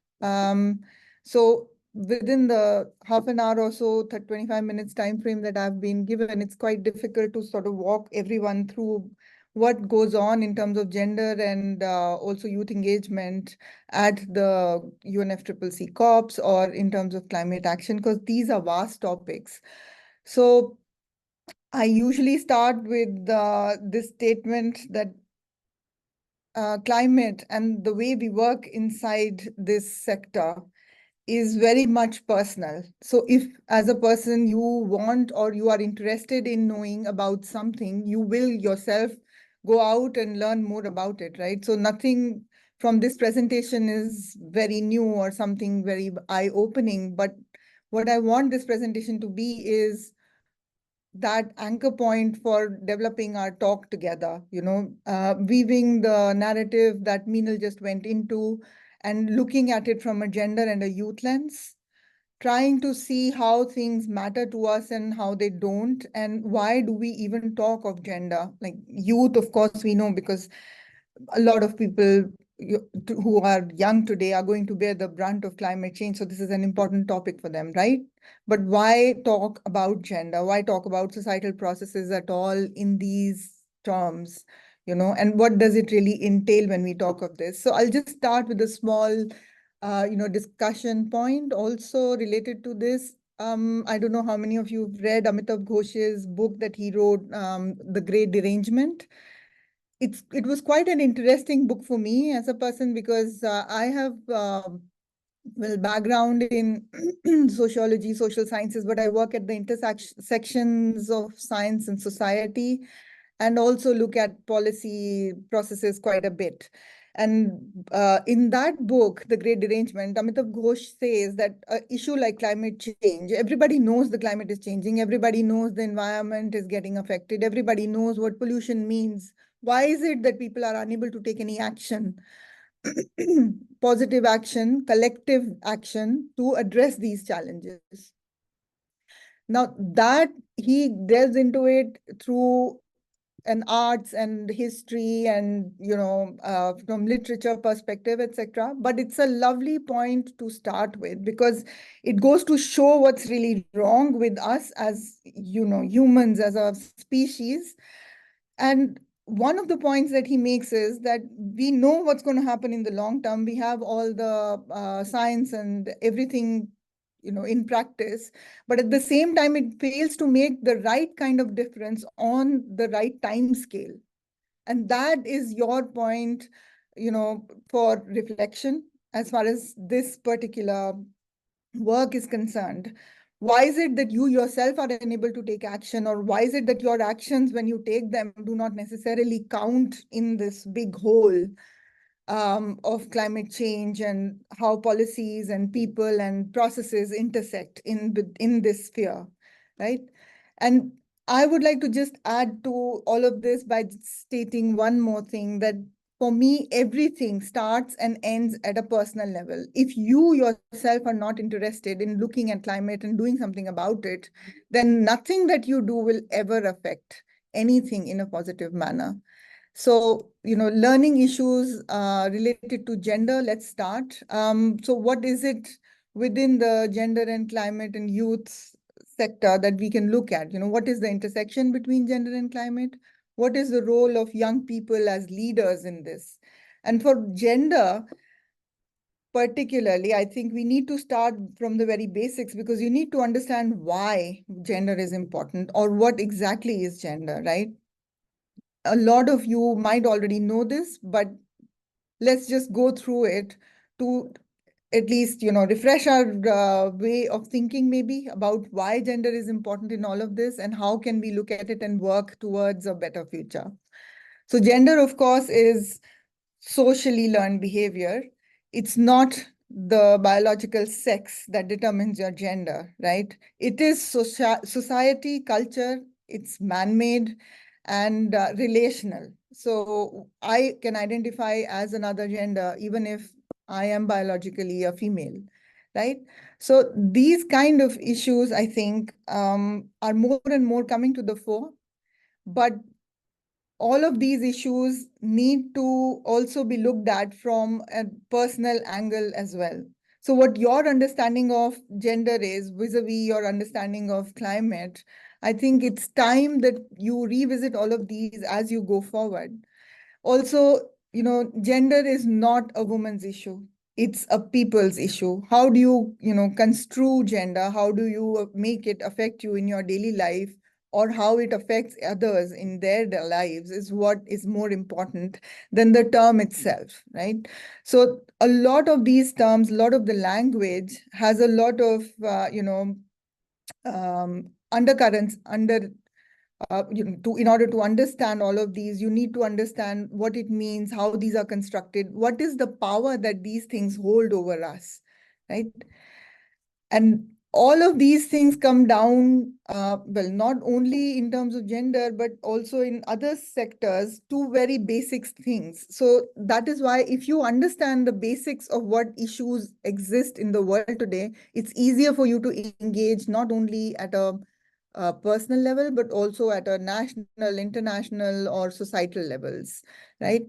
So within the half an hour or so, 25 minutes time frame that I've been given, it's quite difficult to sort of walk everyone through what goes on in terms of gender and also youth engagement at the UNFCCC COPs or in terms of climate action, because these are vast topics. So I usually start with this statement that climate and the way we work inside this sector is very much personal. So if as a person you want or you are interested in knowing about something, you will yourself go out and learn more about it, right? So nothing from this presentation is very new or something very eye-opening, but what I want this presentation to be is that anchor point for developing our talk together, weaving the narrative that Meenal just went into and looking at it from a gender and a youth lens, trying to see how things matter to us and how they don't, and why do we even talk of gender? Like youth, of course, we know because a lot of people who are young today are going to bear the brunt of climate change. So this is an important topic for them, right? But why talk about gender? Why talk about societal processes at all in these terms? And what does it really entail when we talk of this? So I'll just start with a small, discussion point also related to this. I don't know how many of you have read Amitav Ghosh's book that he wrote, The Great Derangement. It was quite an interesting book for me as a person because I have background in sociology, social sciences, but I work at the intersections of science and society, and also look at policy processes quite a bit. And in that book, The Great Derangement, Amitav Ghosh says that an issue like climate change, everybody knows the climate is changing, everybody knows the environment is getting affected, everybody knows what pollution means. Why is it that people are unable to take any action, positive action, collective action to address these challenges? Now that he delves into it through an arts and history and, from literature perspective, etc. But it's a lovely point to start with because it goes to show what's really wrong with us as, humans, as a species. And one of the points that he makes is that we know what's going to happen in the long term. We have all the science and everything, in practice. But at the same time, it fails to make the right kind of difference on the right time scale. And that is your point, for reflection as far as this particular work is concerned. Why is it that you yourself are unable to take action, or why is it that your actions, when you take them, do not necessarily count in this big whole of climate change and how policies and people and processes intersect in this sphere, right? And I would like to just add to all of this by stating one more thing, that for me, everything starts and ends at a personal level. If you yourself are not interested in looking at climate and doing something about it, then nothing that you do will ever affect anything in a positive manner. So, learning issues related to gender, let's start. So what is it within the gender and climate and youth sector that we can look at? What is the intersection between gender and climate? What is the role of young people as leaders in this? And for gender, particularly, I think we need to start from the very basics, because you need to understand why gender is important, or what exactly is gender, right? A lot of you might already know this, but let's just go through it to at least, refresh our way of thinking maybe about why gender is important in all of this and how can we look at it and work towards a better future. So gender, of course, is socially learned behavior. It's not the biological sex that determines your gender, right? It is society, culture, it's man-made and relational. So I can identify as another gender even if I am biologically a female, right? So these kind of issues, I think, are more and more coming to the fore. But all of these issues need to also be looked at from a personal angle as well. So what your understanding of gender is vis-a-vis your understanding of climate, I think it's time that you revisit all of these as you go forward. Also, gender is not a woman's issue. It's a people's issue. How do you, construe gender? How do you make it affect you in your daily life? Or how it affects others in their lives is what is more important than the term itself, right? So a lot of these terms, a lot of the language has a lot of, undercurrents in order to understand all of these, you need to understand what it means, how these are constructed, what is the power that these things hold over us, right? And all of these things come down, well, not only in terms of gender, but also in other sectors, to very basic things. So that is why if you understand the basics of what issues exist in the world today, it's easier for you to engage not only at a personal level, but also at a national, international, or societal levels, right?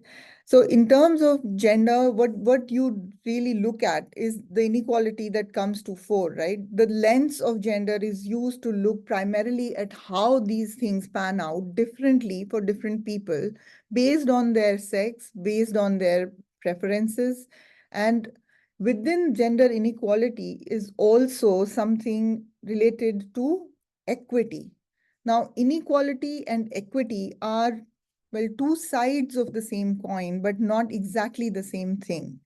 So in terms of gender, what you really look at is the inequality that comes to fore, right? The lens of gender is used to look primarily at how these things pan out differently for different people based on their sex, based on their preferences. And within gender inequality is also something related to equity. Now, inequality and equity are, well, two sides of the same coin, but not exactly the same thing.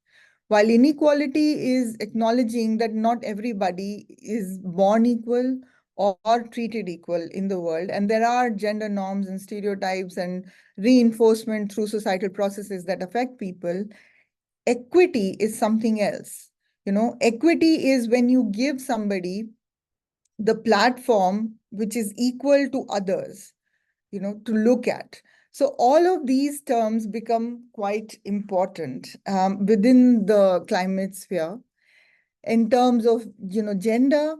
While inequality is acknowledging that not everybody is born equal or treated equal in the world, and there are gender norms and stereotypes and reinforcement through societal processes that affect people, equity is something else. Equity is when you give somebody the platform which is equal to others, to look at. So all of these terms become quite important within the climate sphere. In terms of, gender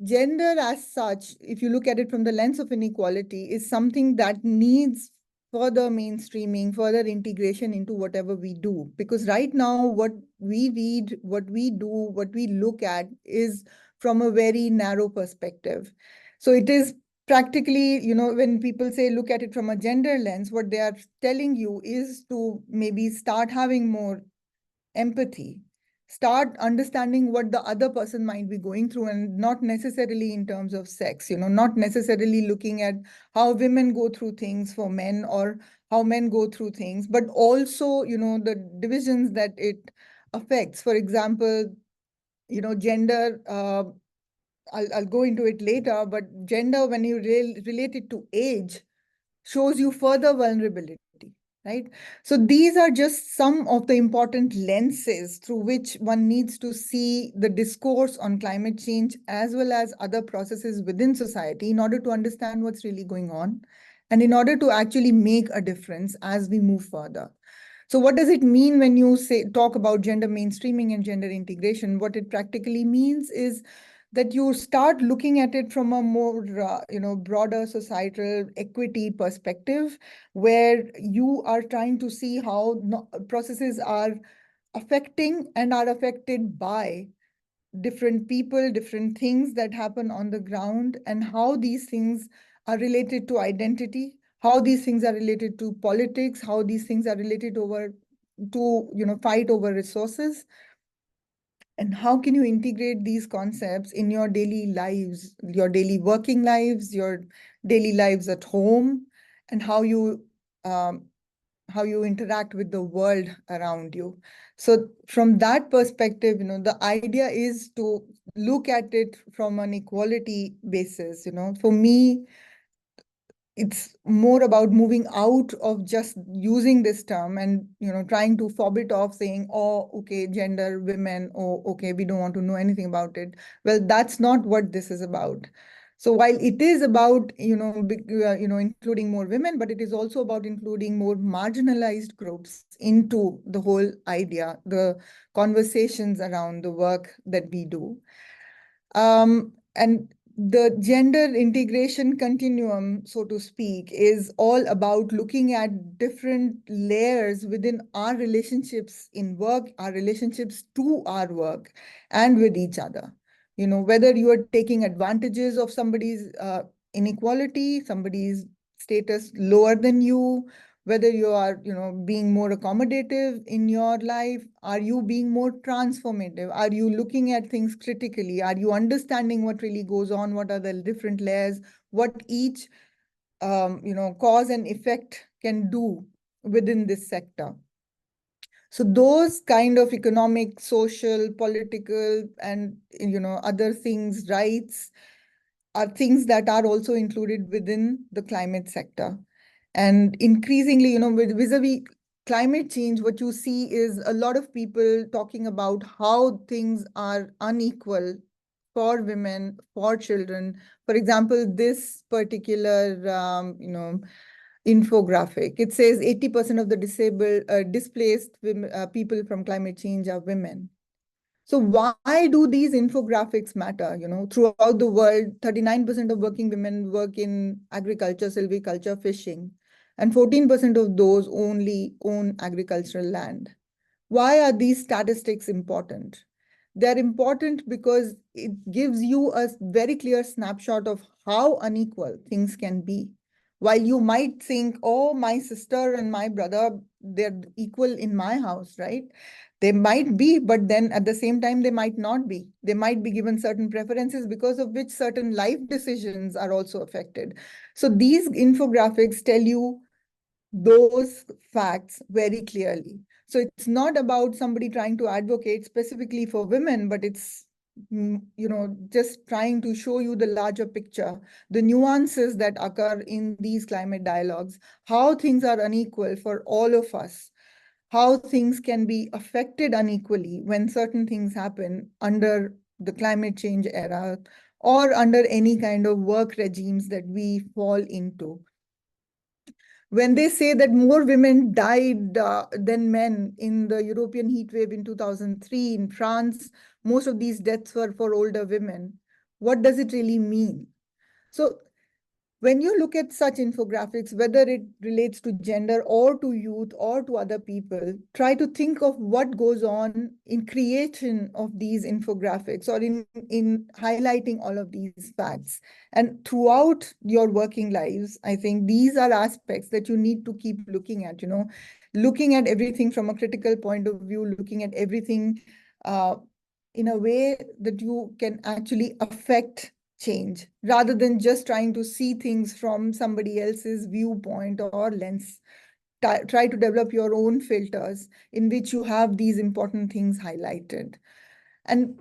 as such, if you look at it from the lens of inequality, is something that needs further mainstreaming, further integration into whatever we do. Because right now, what we read, what we do, what we look at is from a very narrow perspective. So it is practically, when people say look at it from a gender lens, what they are telling you is to maybe start having more empathy, start understanding what the other person might be going through, and not necessarily in terms of sex, not necessarily looking at how women go through things for men or how men go through things, but also, the divisions that it affects. For example, gender, I'll go into it later, but gender, when you relate it to age, shows you further vulnerability, right? So these are just some of the important lenses through which one needs to see the discourse on climate change as well as other processes within society in order to understand what's really going on and in order to actually make a difference as we move further. So what does it mean when you talk about gender mainstreaming and gender integration? What it practically means is that you start looking at it from a more, broader societal equity perspective, where you are trying to see how processes are affecting and are affected by different people, different things that happen on the ground, and how these things are related to identity, how these things are related to politics, how these things are related to fight over resources, and how can you integrate these concepts in your daily lives, your daily working lives, your daily lives at home, and how you how you interact with the world around you. So from that perspective, the idea is to look at it from an equality basis. For me, it's more about moving out of just using this term and trying to fob it off, saying, oh, okay, gender, women, oh, okay, we don't want to know anything about it. Well, that's not what this is about. So while it is about including more women, but it is also about including more marginalized groups into the whole idea, the conversations around the work that we do. And the gender integration continuum, so to speak, is all about looking at different layers within our relationships in work, our relationships to our work, and with each other. Whether you are taking advantages of somebody's inequality, somebody's status lower than you, whether you are being more accommodative in your life, are you being more transformative, are you looking at things critically, are you understanding what really goes on, what are the different layers, what each cause and effect can do within this sector. So those kind of economic, social, political, and other things, rights, are things that are also included within the climate sector. And increasingly, with vis-a-vis climate change, what you see is a lot of people talking about how things are unequal for women, for children. For example, this particular, infographic, it says 80% of the displaced women, people from climate change are women. So why do these infographics matter? Throughout the world, 39% of working women work in agriculture, silviculture, fishing, and 14% of those only own agricultural land. Why are these statistics important? They're important because it gives you a very clear snapshot of how unequal things can be. While you might think, oh, my sister and my brother, they're equal in my house, right? They might be, but then at the same time, they might not be. They might be given certain preferences because of which certain life decisions are also affected. So these infographics tell you those facts very clearly. So it's not about somebody trying to advocate specifically for women, but it's just trying to show you the larger picture, the nuances that occur in these climate dialogues, how things are unequal for all of us, how things can be affected unequally when certain things happen under the climate change era or under any kind of work regimes that we fall into. When they say that more women died than men in the European heat wave in 2003 in France, most of these deaths were for older women. What does it really mean? So when you look at such infographics, whether it relates to gender or to youth or to other people, try to think of what goes on in creation of these infographics or in highlighting all of these facts. And throughout your working lives, I think these are aspects that you need to keep looking at, looking at everything from a critical point of view, looking at everything in a way that you can actually affect change rather than just trying to see things from somebody else's viewpoint or lens. Try to develop your own filters in which you have these important things highlighted. And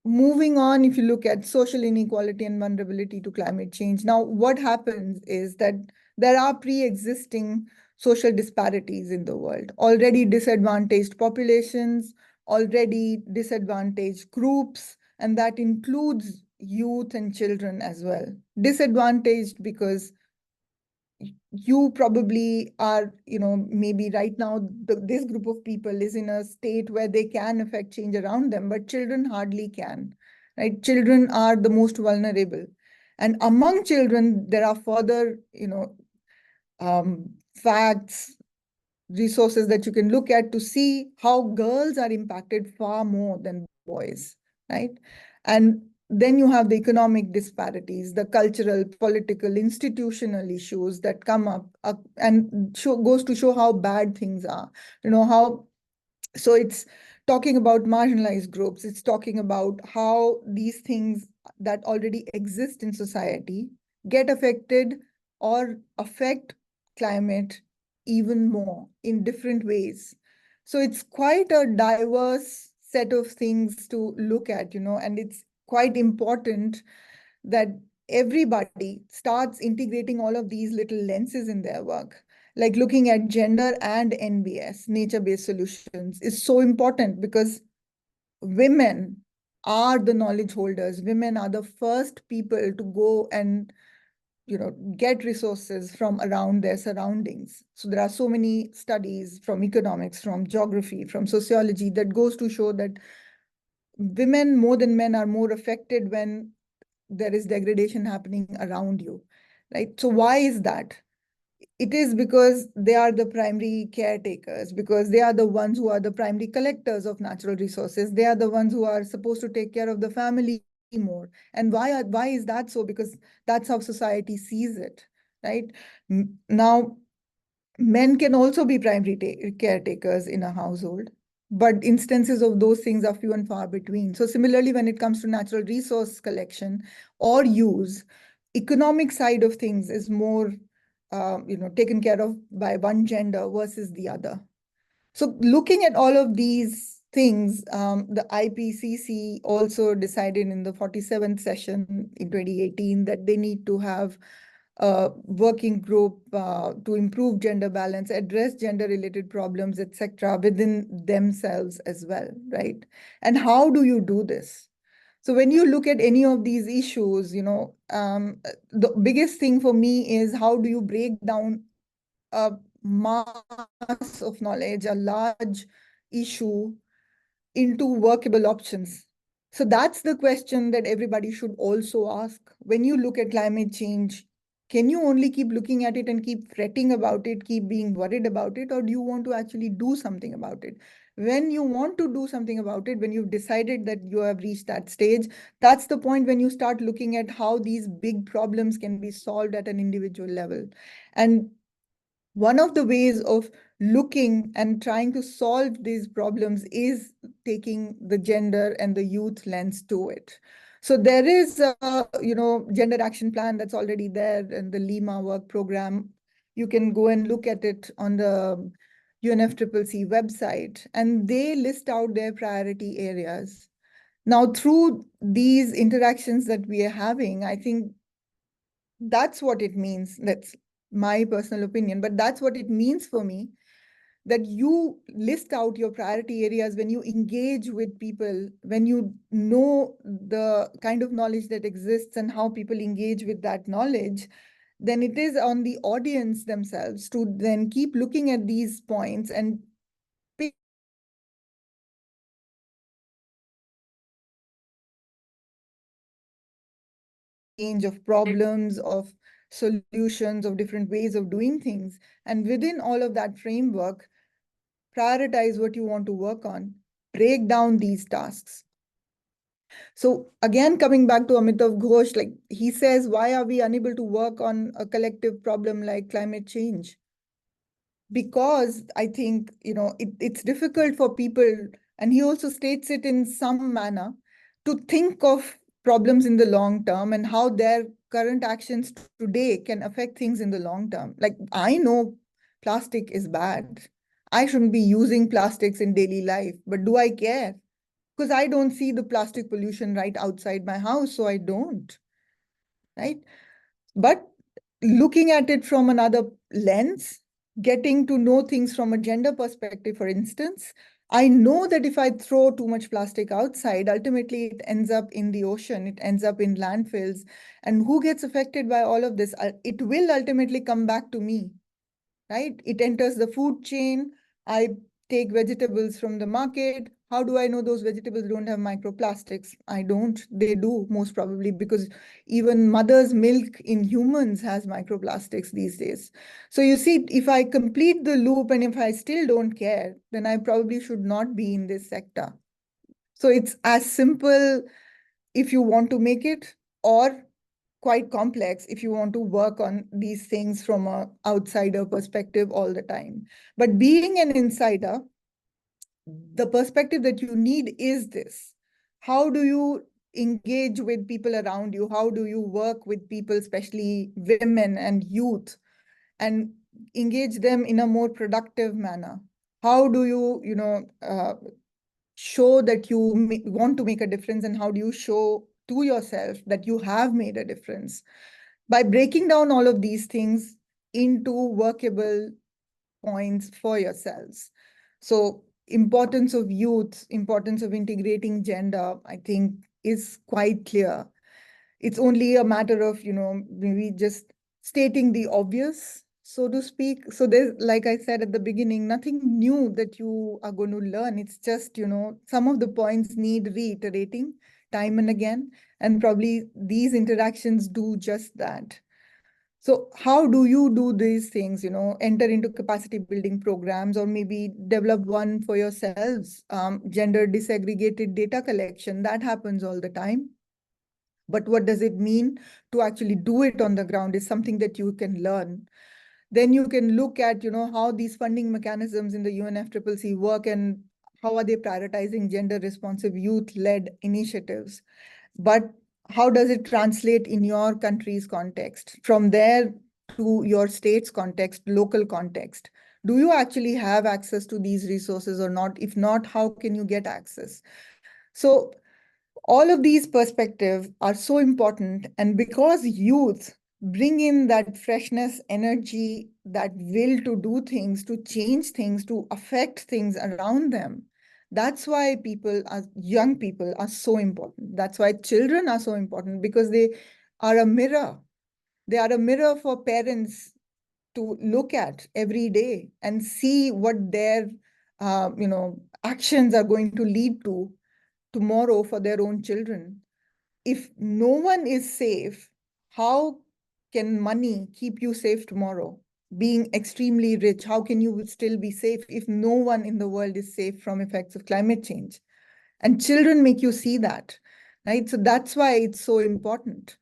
moving on, if you look at social inequality and vulnerability to climate change, now what happens is that there are pre-existing social disparities in the world, already disadvantaged populations, already disadvantaged groups, and that includes youth and children as well. Disadvantaged because you probably are, maybe right now this group of people is in a state where they can affect change around them, but children hardly can, right? Children are the most vulnerable. And among children, there are further, facts, resources that you can look at to see how girls are impacted far more than boys, right? And then you have the economic disparities, the cultural, political, institutional issues that come up and goes to show how bad things are. So it's talking about marginalized groups. It's talking about how these things that already exist in society get affected or affect climate even more in different ways. So it's quite a diverse set of things to look at, and it's quite important that everybody starts integrating all of these little lenses in their work. Like looking at gender and NBS, nature-based solutions, is so important because women are the knowledge holders. Women are the first people to go and get resources from around their surroundings. So there are so many studies from economics, from geography, from sociology that goes to show that women more than men are more affected when there is degradation happening around you, right? So why is that? It is because they are the primary caretakers, because they are the ones who are the primary collectors of natural resources. They are the ones who are supposed to take care of the family more. And why is that so? Because that's how society sees it, right? Now, men can also be primary caretakers in a household, but instances of those things are few and far between. So similarly, when it comes to natural resource collection or use, economic side of things is more taken care of by one gender versus the other. So looking at all of these things, the IPCC also decided in the 47th session in 2018 that they need to have a working group to improve gender balance, address gender-related problems, etc., within themselves as well, right? And how do you do this? So when you look at any of these issues, the biggest thing for me is how do you break down a mass of knowledge, a large issue, into workable options? So that's the question that everybody should also ask. When you look at climate change, can you only keep looking at it and keep fretting about it, keep being worried about it, or do you want to actually do something about it? When you want to do something about it, when you've decided that you have reached that stage, that's the point when you start looking at how these big problems can be solved at an individual level. And one of the ways of looking and trying to solve these problems is taking the gender and the youth lens to it. So there is a, gender action plan that's already there in the Lima work program. You can go and look at it on the UNFCCC website, and they list out their priority areas. Now, through these interactions that we are having, I think that's what it means. That's my personal opinion, but that's what it means for me, that you list out your priority areas when you engage with people, when you know the kind of knowledge that exists and how people engage with that knowledge, then it is on the audience themselves to then keep looking at these points and pick range of problems, of solutions, of different ways of doing things. And within all of that framework, prioritize what you want to work on, break down these tasks. So again, coming back to Amitav Ghosh, like he says, why are we unable to work on a collective problem like climate change? Because I think, it's difficult for people, and he also states it in some manner, to think of problems in the long term and how their current actions today can affect things in the long term. Like, I know plastic is bad. I shouldn't be using plastics in daily life, but do I care? Because I don't see the plastic pollution right outside my house, so I don't, right? But looking at it from another lens, getting to know things from a gender perspective, for instance, I know that if I throw too much plastic outside, ultimately it ends up in the ocean, it ends up in landfills. And who gets affected by all of this? It will ultimately come back to me, right? It enters the food chain. I take vegetables from the market. How do I know those vegetables don't have microplastics? I don't. They do, most probably, because even mother's milk in humans has microplastics these days. So you see, if I complete the loop and if I still don't care, then I probably should not be in this sector. So it's as simple if you want to make it, or quite complex if you want to work on these things from an outsider perspective all the time. But being an insider, the perspective that you need is this. How do you engage with people around you? How do you work with people, especially women and youth? And engage them in a more productive manner? How do you, show that you want to make a difference, and how do you show to yourself that you have made a difference? By breaking down all of these things into workable points for yourselves. So importance of youth, importance of integrating gender, I think is quite clear. It's only a matter of, maybe just stating the obvious, so to speak. So there's, like I said at the beginning, nothing new that you are going to learn. It's just, some of the points need reiterating time and again, and probably these interactions do just that. So how do you do these things, enter into capacity building programs, or maybe develop one for yourselves? Gender disaggregated data collection, that happens all the time. But what does it mean to actually do it on the ground is something that you can learn. Then you can look at, how these funding mechanisms in the UNFCCC work, and how are they prioritizing gender responsive youth-led initiatives. But how does it translate in your country's context? From there to your state's context, local context. Do you actually have access to these resources or not? If not, how can you get access? So all of these perspectives are so important. And because youth bring in that freshness, energy, that will to do things, to change things, to affect things around them, that's why young people are so important. That's why children are so important, because they are a mirror. They are a mirror for parents to look at every day and see what their actions are going to lead to tomorrow for their own children. If no one is safe, how can money keep you safe tomorrow? Being extremely rich, how can you still be safe if no one in the world is safe from effects of climate change? And children make you see that, right? So that's why it's so important.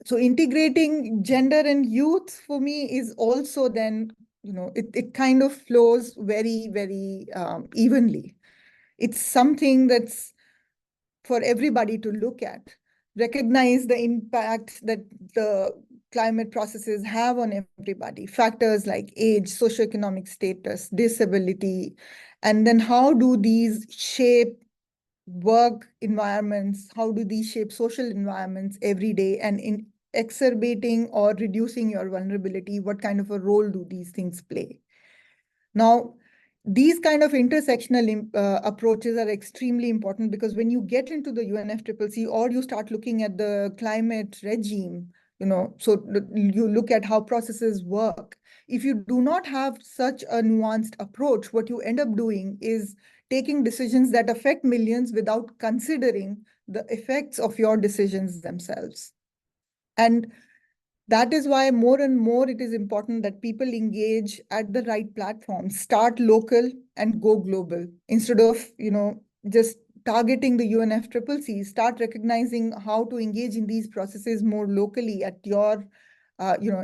So integrating gender and youth for me is also then, it kind of flows very, very evenly. It's something that's for everybody to look at, recognize the impact that the climate processes have on everybody, factors like age, socioeconomic status, disability, and then how do these shape work environments, how do these shape social environments every day, and in exacerbating or reducing your vulnerability, what kind of a role do these things play? Now, these kind of intersectional approaches are extremely important, because when you get into the UNFCCC or you start looking at the climate regime, so you look at how processes work. If you do not have such a nuanced approach, what you end up doing is taking decisions that affect millions without considering the effects of your decisions themselves. And that is why more and more it is important that people engage at the right platforms, start local and go global. Instead of, just targeting the UNFCCC, start recognizing how to engage in these processes more locally at your,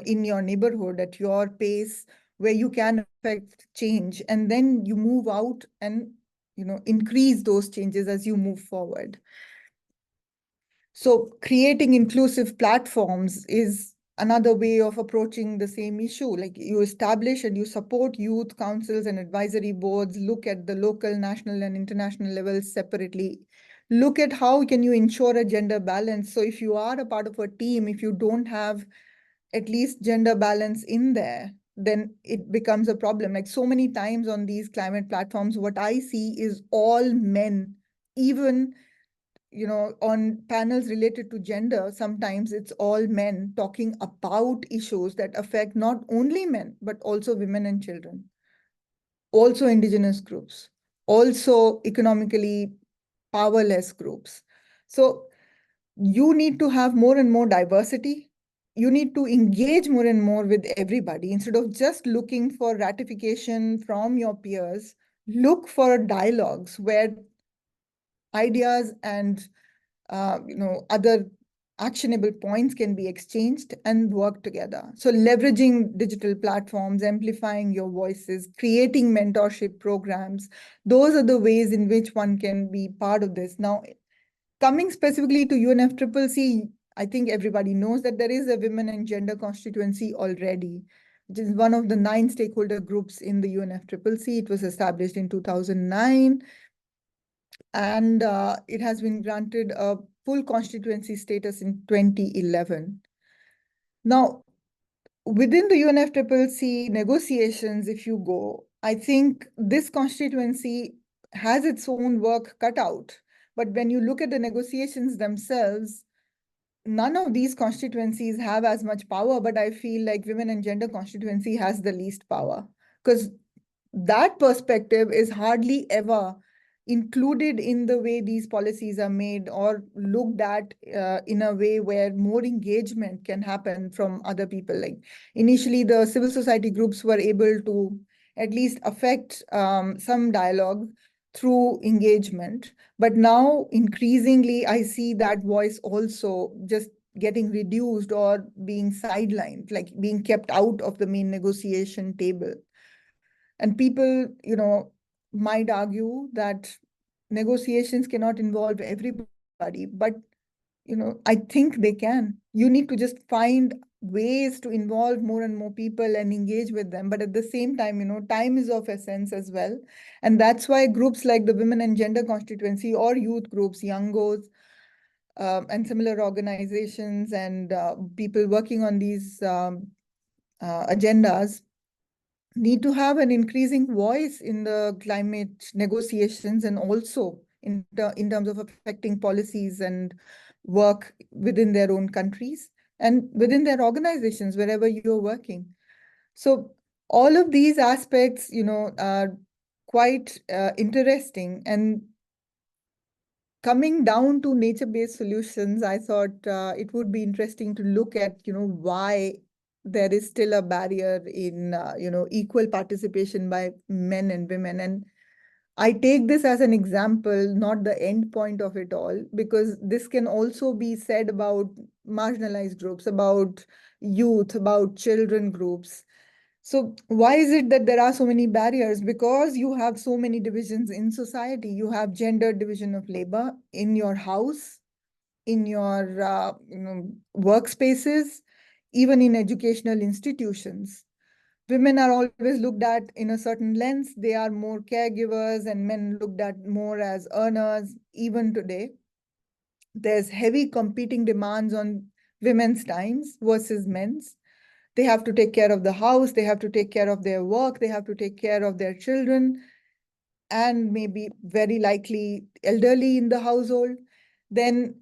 in your neighborhood, at your pace, where you can affect change. And then you move out and, increase those changes as you move forward. So creating inclusive platforms is another way of approaching the same issue. Like, you establish and you support youth councils and advisory boards, look at the local, national, and international levels separately. Look at how can you ensure a gender balance. So if you are a part of a team, if you don't have at least gender balance in there, then it becomes a problem. Like, so many times on these climate platforms, what I see is all men, even on panels related to gender, sometimes it's all men talking about issues that affect not only men, but also women and children, also indigenous groups, also economically powerless groups. So you need to have more and more diversity. You need to engage more and more with everybody. Instead of just looking for ratification from your peers, look for dialogues where ideas and other actionable points can be exchanged and work together. So leveraging digital platforms, amplifying your voices, creating mentorship programs, those are the ways in which one can be part of this. Now, coming specifically to UNFCCC, I think everybody knows that there is a women and gender constituency already. which is one of the 9 stakeholder groups in the UNFCCC. It was established in 2009, and it has been granted a full constituency status in 2011. Now, within the UNFCCC negotiations, if you go, I think this constituency has its own work cut out. But when you look at the negotiations themselves, none of these constituencies have as much power, but I feel like women and gender constituency has the least power, because that perspective is hardly ever included in the way these policies are made or looked at in a way where more engagement can happen from other people. Like initially, the civil society groups were able to at least affect some dialogue through engagement. But now, increasingly, I see that voice also just getting reduced or being sidelined, like being kept out of the main negotiation table. And people, might argue that negotiations cannot involve everybody, but, I think they can. You need to just find ways to involve more and more people and engage with them. But at the same time, time is of essence as well. And that's why groups like the Women and Gender Constituency or youth groups, Youngos, and similar organizations and people working on these agendas need to have an increasing voice in the climate negotiations and also in terms of affecting policies and work within their own countries and within their organizations, wherever you're working. So all of these aspects, are quite interesting. And coming down to nature-based solutions, I thought it would be interesting to look at, why there is still a barrier in, equal participation by men and women. And I take this as an example, not the end point of it all, because this can also be said about marginalized groups, about youth, about children groups. So why is it that there are so many barriers? Because you have so many divisions in society. You have gender division of labor in your house, in your workspaces, even in educational institutions. Women are always looked at in a certain lens. They are more caregivers, and men looked at more as earners. Even today, there's heavy competing demands on women's times versus men's. They have to take care of the house, they have to take care of their work, they have to take care of their children, and maybe very likely elderly in the household. Then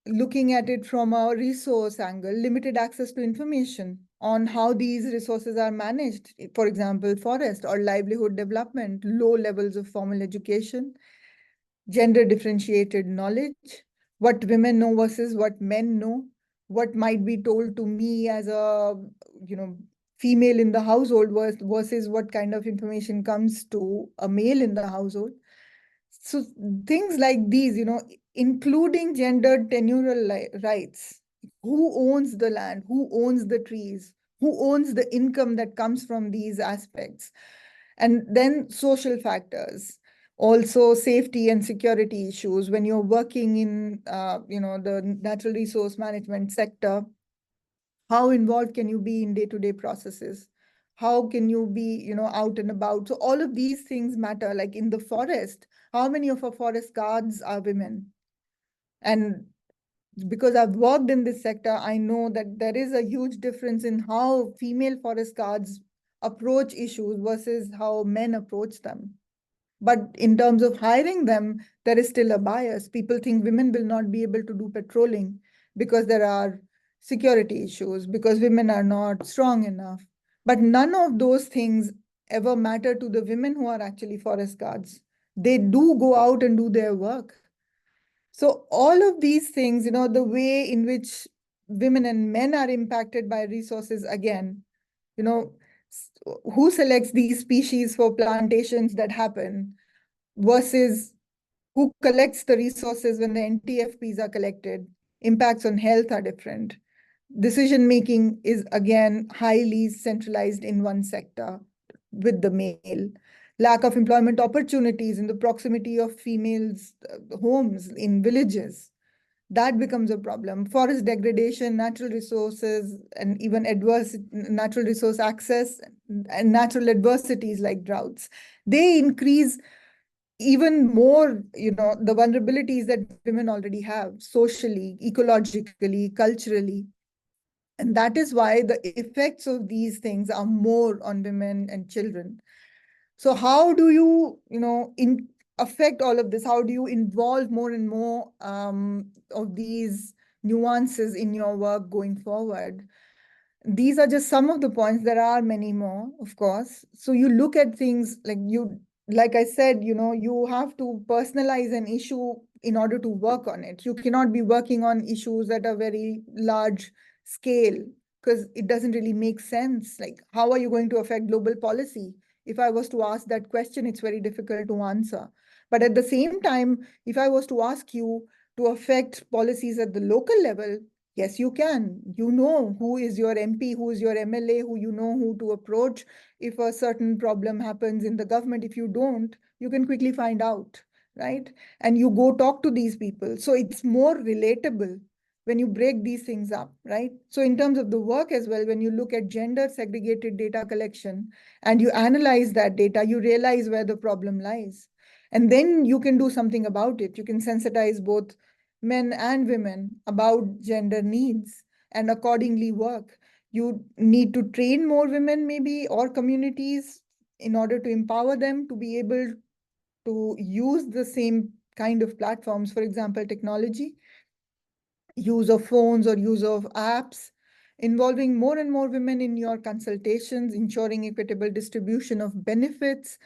looking at it from a resource angle, limited access to information on how these resources are managed, for example, forest or livelihood development, low levels of formal education, gender differentiated knowledge, what women know versus what men know, what might be told to me as a female in the household versus what kind of information comes to a male in the household. So things like these, including gendered tenure rights, who owns the land, who owns the trees, who owns the income that comes from these aspects, and then social factors, also safety and security issues when you're working in the natural resource management sector. How involved can you be in day-to-day processes? How can you be out and about? So all of these things matter. Like in the forest, how many of our forest guards are women? And because I've worked in this sector, I know that there is a huge difference in how female forest guards approach issues versus how men approach them. But in terms of hiring them, there is still a bias. People think women will not be able to do patrolling because there are security issues, because women are not strong enough. But none of those things ever matter to the women who are actually forest guards. They do go out and do their work. So all of these things, the way in which women and men are impacted by resources, again, who selects these species for plantations that happen versus who collects the resources when the NTFPs are collected, impacts on health are different. Decision making is, again, highly centralized in one sector with the male. Lack of employment opportunities in the proximity of females' homes in villages. that becomes a problem. Forest degradation, natural resources, and even adverse natural resource access and natural adversities like droughts, they increase even more, the vulnerabilities that women already have socially, ecologically, culturally. And that is why the effects of these things are more on women and children. So how do you, affect all of this? How do you involve more and more of these nuances in your work going forward? These are just some of the points. There are many more, of course. So you look at things like I said, you have to personalize an issue in order to work on it. You cannot be working on issues that are very large scale because it doesn't really make sense. Like, how are you going to affect global policy? If I was to ask that question, it's very difficult to answer. But at the same time, if I was to ask you to affect policies at the local level, yes, you can. You know who is your MP, who is your MLA, who you know who to approach if a certain problem happens in the government. If you don't, you can quickly find out, right? And you go talk to these people. So it's more relatable when you break these things up, right? So in terms of the work as well, when you look at gender segregated data collection and you analyze that data, you realize where the problem lies. And then you can do something about it. You can sensitize both men and women about gender needs and accordingly work. You need to train more women maybe or communities in order to empower them to be able to use the same kind of platforms, for example, technology, use of phones or use of apps, involving more and more women in your consultations, ensuring equitable distribution of benefits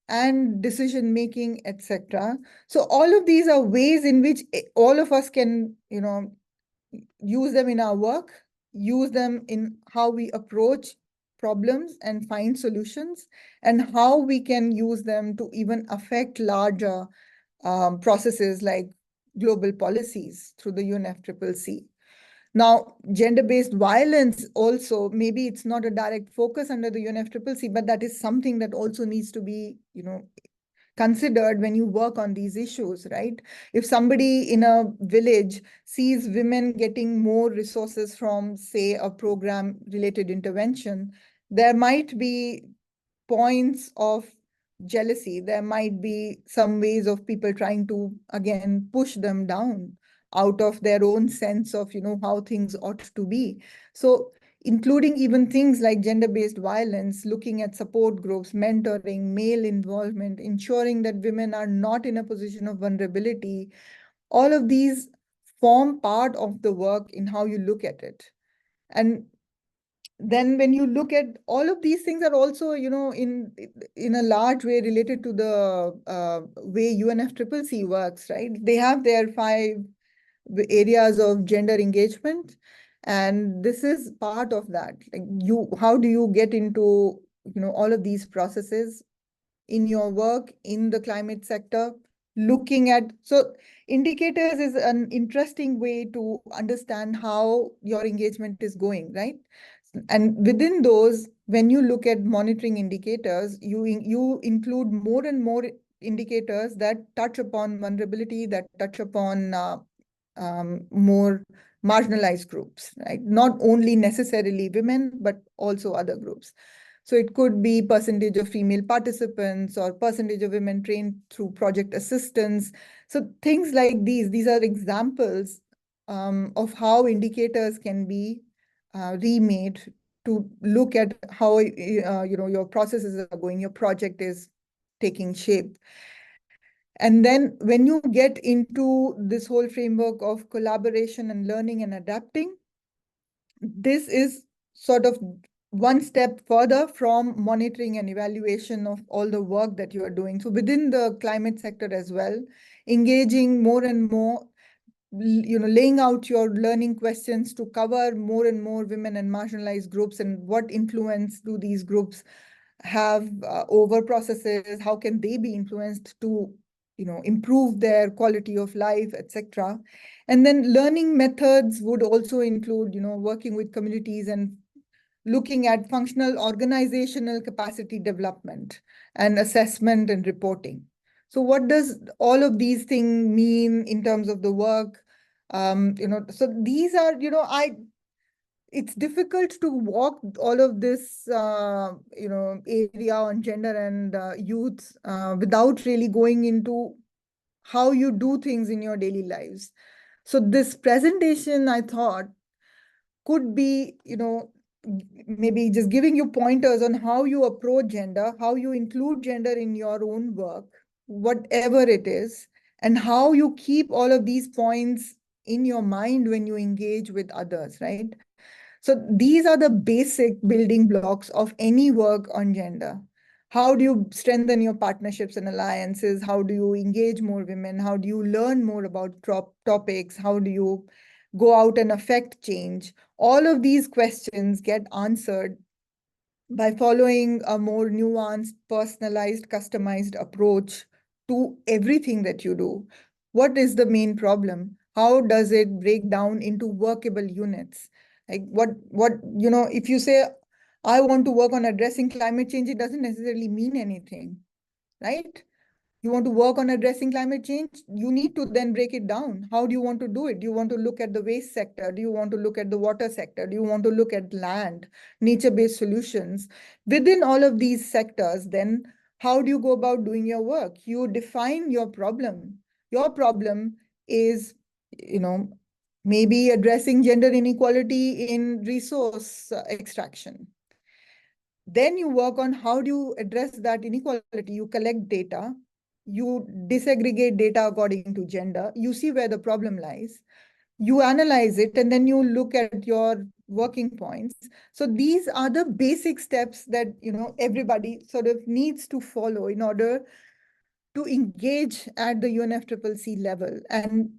and decision making, etc. So all of these are ways in which all of us can, use them in our work, use them in how we approach problems and find solutions, and how we can use them to even affect larger processes like global policies through the UNFCCC. Now, gender-based violence also, maybe it's not a direct focus under the UNFCCC, but that is something that also needs to be, considered when you work on these issues, right? If somebody in a village sees women getting more resources from, say, a program-related intervention, there might be points of jealousy. There might be some ways of people trying to, again, push them down out of their own sense of, how things ought to be. So including even things like gender-based violence, looking at support groups, mentoring, male involvement, ensuring that women are not in a position of vulnerability, all of these form part of the work in how you look at it. And then when you look at all of these things are also, in a large way related to the way UNFCCC works, right? They have their 5 areas of gender engagement, and this is part of that. Like, how do you get into, all of these processes in your work in the climate sector, looking at, so indicators is an interesting way to understand how your engagement is going, right? And within those, when you look at monitoring indicators, you include more and more indicators that touch upon vulnerability, that touch upon more marginalized groups, right? Not only necessarily women, but also other groups. So it could be percentage of female participants or percentage of women trained through project assistance. So things like these are examples of how indicators can be remade to look at how your processes are going, your project is taking shape. And then when you get into this whole framework of collaboration and learning and adapting, this is sort of one step further from monitoring and evaluation of all the work that you are doing. So within the climate sector as well, engaging more and more, laying out your learning questions to cover more and more women and marginalized groups, and what influence do these groups have over processes, how can they be influenced to improve their quality of life, etc. And then learning methods would also include working with communities and looking at functional organizational capacity development and assessment and reporting. So what does all of these things mean in terms of the work? So these are, it's difficult to walk all of this, area on gender and youth without really going into how you do things in your daily lives. So this presentation, I thought, could be, maybe just giving you pointers on how you approach gender, how you include gender in your own work, whatever it is, and how you keep all of these points in your mind when you engage with others, right? So these are the basic building blocks of any work on gender. How do you strengthen your partnerships and alliances? How do you engage more women? How do you learn more about topics? How do you go out and affect change? All of these questions get answered by following a more nuanced, personalized, customized approach to everything that you do. What is the main problem? How does it break down into workable units? Like if you say, I want to work on addressing climate change, it doesn't necessarily mean anything, right? You want to work on addressing climate change, you need to then break it down. How do you want to do it? Do you want to look at the waste sector? Do you want to look at the water sector? Do you want to look at land, nature-based solutions? Within all of these sectors, then how do you go about doing your work? You define your problem. Your problem is, maybe addressing gender inequality in resource extraction. Then you work on how do you address that inequality. You collect data, you disaggregate data according to gender, you see where the problem lies, you analyze it, and then you look at your working points. So these are the basic steps that everybody sort of needs to follow in order to engage at the UNFCCC level. And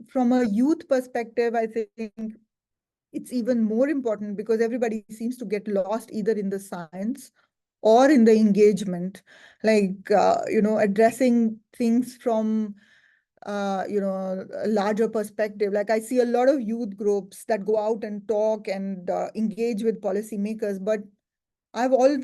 from a youth perspective, I think it's even more important because everybody seems to get lost either in the science or in the engagement, like, addressing things from, a larger perspective. Like I see a lot of youth groups that go out and talk and engage with policymakers, but I've always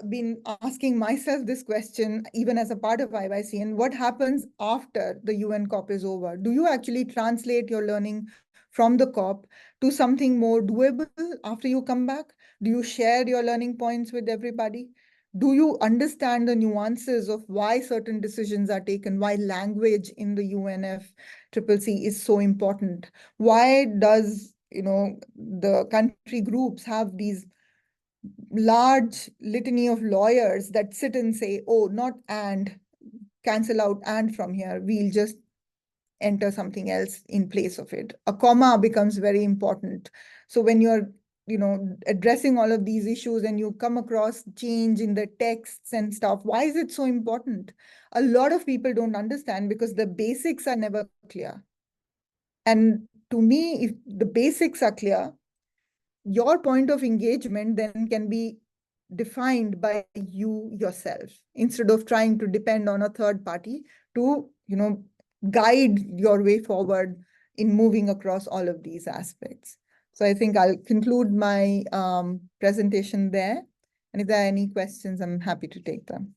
been asking myself this question, even as a part of IYCN, what happens after the UN COP is over? Do you actually translate your learning from the COP to something more doable after you come back? Do you share your learning points with everybody? Do you understand the nuances of why certain decisions are taken, why language in the UNFCCC is so important? Why does, the country groups have these large litany of lawyers that sit and say, oh, not and, cancel out and from here, we'll just enter something else in place of it. A comma becomes very important. So when you're, addressing all of these issues and you come across change in the texts and stuff, why is it so important? A lot of people don't understand because the basics are never clear. And to me, if the basics are clear, your point of engagement then can be defined by you yourself instead of trying to depend on a third party to, guide your way forward in moving across all of these aspects. So I think I'll conclude my presentation there. And if there are any questions, I'm happy to take them.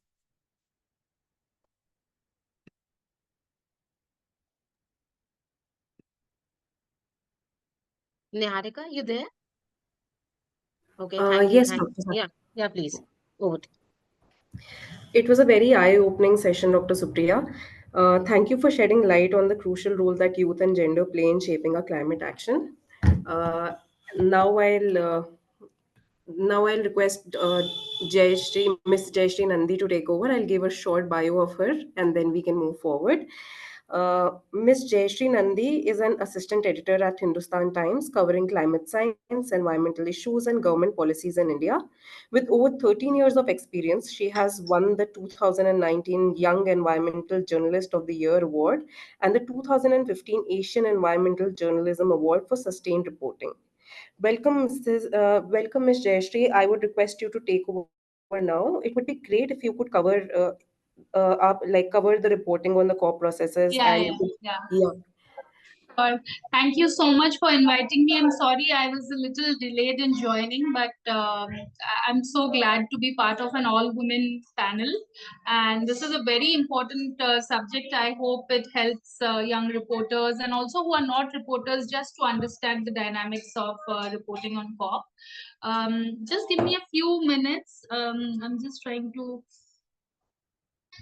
Niharika, you there? Okay, thank you. Yes, Thank Dr. Yeah, please. Over to It was a very eye-opening session, Dr. Supriya. Thank you for shedding light on the crucial role that youth and gender play in shaping our climate action. Uh, now I'll uh, now I'll request Miss Jayashree Nandi to take over. I'll give a short bio of her, and then we can move forward. Ms. Jayashree Nandi is an assistant editor at Hindustan Times, covering climate science, environmental issues, and government policies in India. With over 13 years of experience, she has won the 2019 Young Environmental Journalist of the Year award and the 2015 Asian Environmental Journalism Award for sustained reporting. Welcome, Ms. Jayashree. I would request you to take over now. It would be great if you could cover the reporting on the core processes Yeah, and yeah, yeah. yeah. Sure. Thank you so much for inviting me. I'm sorry I was a little delayed in joining, but I'm so glad to be part of an all-women panel. And this is a very important subject. I hope it helps young reporters and also who are not reporters just to understand the dynamics of reporting on COP. Just give me a few minutes. I'm just trying to...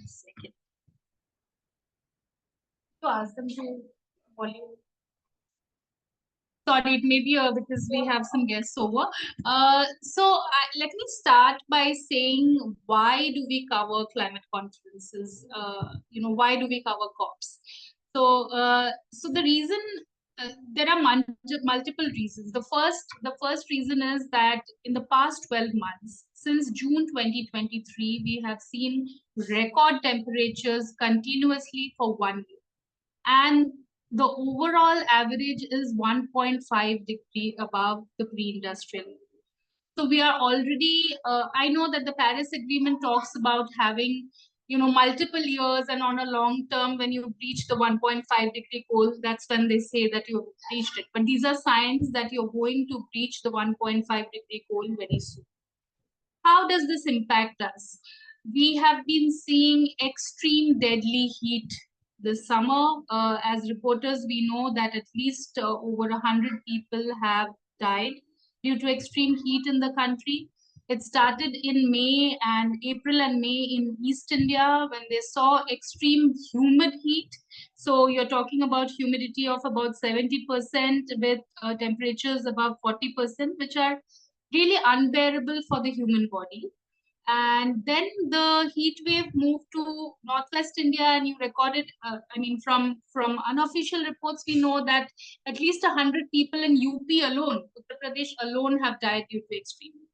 Second. To ask them to volume. Sorry, it may be because we have some guests over. Let me start by saying, why do we cover climate conferences? Why do we cover COPs? So the reason, there are multiple reasons. The first reason is that in the past 12 months, since June 2023, we have seen record temperatures continuously for 1 year. And the overall average is 1.5 degree above the pre-industrial. So we are already, I know that the Paris Agreement talks about having, multiple years, and on a long term, when you reach the 1.5 degree goal, that's when they say that you've reached it. But these are signs that you're going to reach the 1.5 degree goal very soon. How does this impact us? We have been seeing extreme deadly heat this summer. As reporters, we know that at least over 100 people have died due to extreme heat in the country. It started in April and May in East India when they saw extreme humid heat. So you're talking about humidity of about 70% with temperatures above 40%, which are really unbearable for the human body. And then the heat wave moved to Northwest India, and you recorded, from unofficial reports, we know that at least 100 people in UP alone, Uttar Pradesh alone, have died due to extreme heat.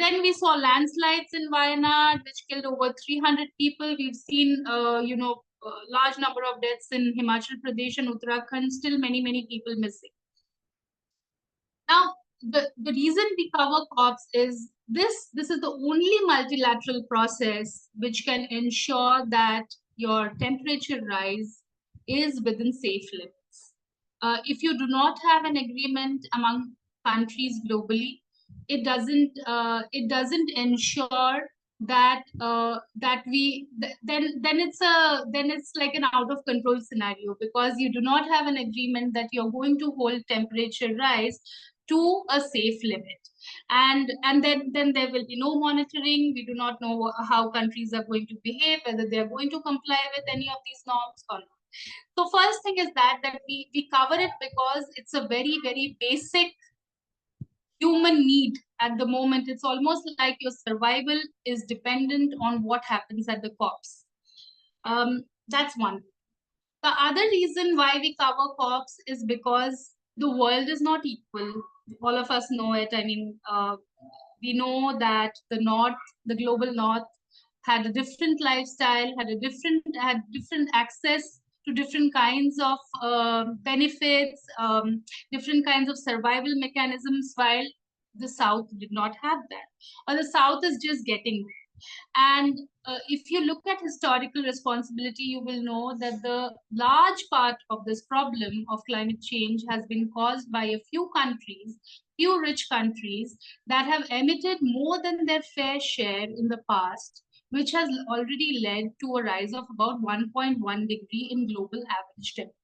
Then we saw landslides in Wayanad, which killed over 300 people. We've seen, large number of deaths in Himachal Pradesh and Uttarakhand, still many people missing. Now, the reason we cover COPs is this is the only multilateral process which can ensure that your temperature rise is within safe limits. If you do not have an agreement among countries globally, it doesn't ensure that then it's like an out of control scenario, because you do not have an agreement that you're going to hold temperature rise to a safe limit, and then there will be no monitoring. We do not know how countries are going to behave, whether they are going to comply with any of these norms or not. So first thing is that we cover it because it's a very basic human need at the moment. It's almost like your survival is dependent on what happens at the COPs. That's one. The other reason why we cover COPs is because the world is not equal. All of us know it. We know that the global north, had a different lifestyle, had different access to different kinds of benefits, different kinds of survival mechanisms, while the south did not have that, or the south is just getting there. And if you look at historical responsibility, you will know that the large part of this problem of climate change has been caused by a few rich countries that have emitted more than their fair share in the past, which has already led to a rise of about 1.1 degree in global average temperature.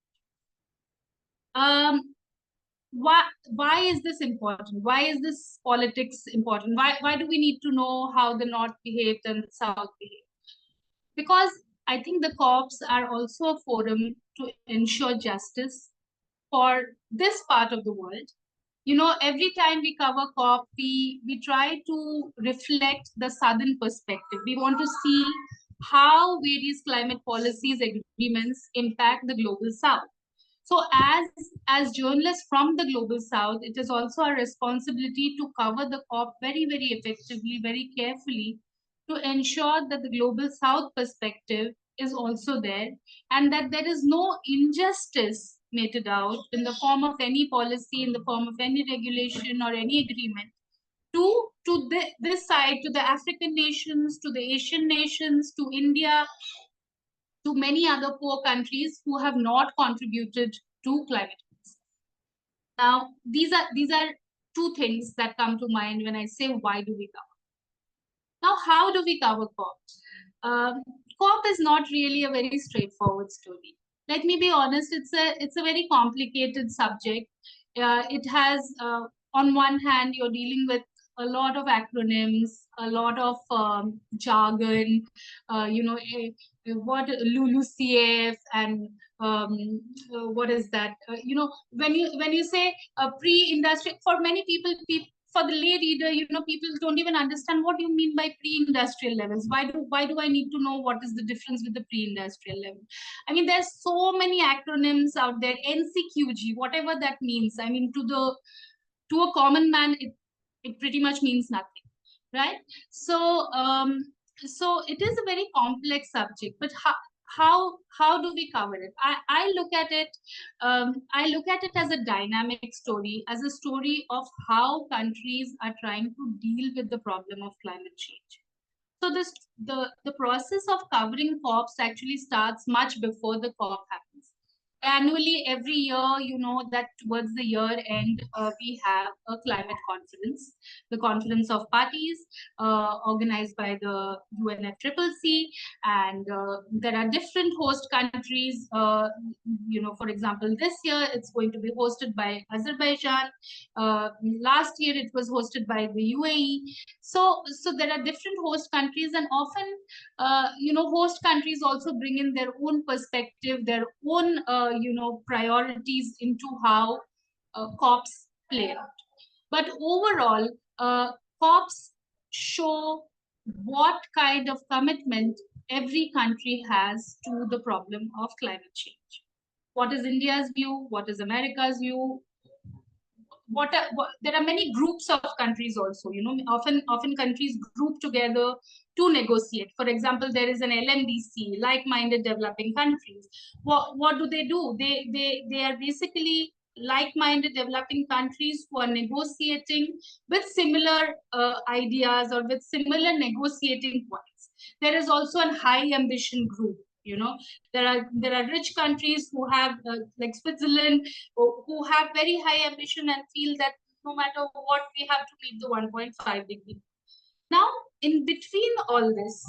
Why is this important? Why is this politics important? Why do we need to know how the North behaved and the South behaved? Because I think the COPs are also a forum to ensure justice for this part of the world. Every time we cover COP, we try to reflect the Southern perspective. We want to see how various climate policies agreements impact the global South. So as journalists from the global South, it is also our responsibility to cover the COP very effectively, very carefully, to ensure that the global South perspective is also there, and that there is no injustice meted out in the form of any policy, in the form of any regulation or any agreement to this side, to the African nations, to the Asian nations, to India, to many other poor countries who have not contributed to climate. Now, these are two things that come to mind when I say why do we cover. Now, how do we cover COP? COP is not really a very straightforward story. Let me be honest, it's a very complicated subject. It has, on one hand, you're dealing with a lot of acronyms, a lot of jargon, what LULUCF and what is that? When you say pre-industrial, for many people, for the lay reader, people don't even understand what you mean by pre-industrial levels. Why do I need to know what is the difference with the pre-industrial level? I mean, there's so many acronyms out there. NCQG, whatever that means. I mean, to a common man, it pretty much means nothing, right? So so it is a very complex subject, but how do we cover it? I look at it as a dynamic story, as a story of how countries are trying to deal with the problem of climate change. So the process of covering COPs actually starts much before the COP happens. Annually, every year, that towards the year end, we have a climate conference, the Conference of Parties, organized by the UNFCCC, and there are different host countries. For example, this year it's going to be hosted by Azerbaijan. Last year it was hosted by the UAE. So there are different host countries, and often host countries also bring in their own perspective, their own priorities into how COPs play out. But overall, COPs show what kind of commitment every country has to the problem of climate change. What is India's view? What is America's view? There are many groups of countries also. Often countries group together to negotiate. For example, there is an LMDC, like-minded developing countries. What do? They are basically like-minded developing countries who are negotiating with similar ideas or with similar negotiating points. There is also a high ambition group. There are rich countries who have like Switzerland, who have very high ambition and feel that no matter what, we have to meet the 1.5 degree. Now, in between all this,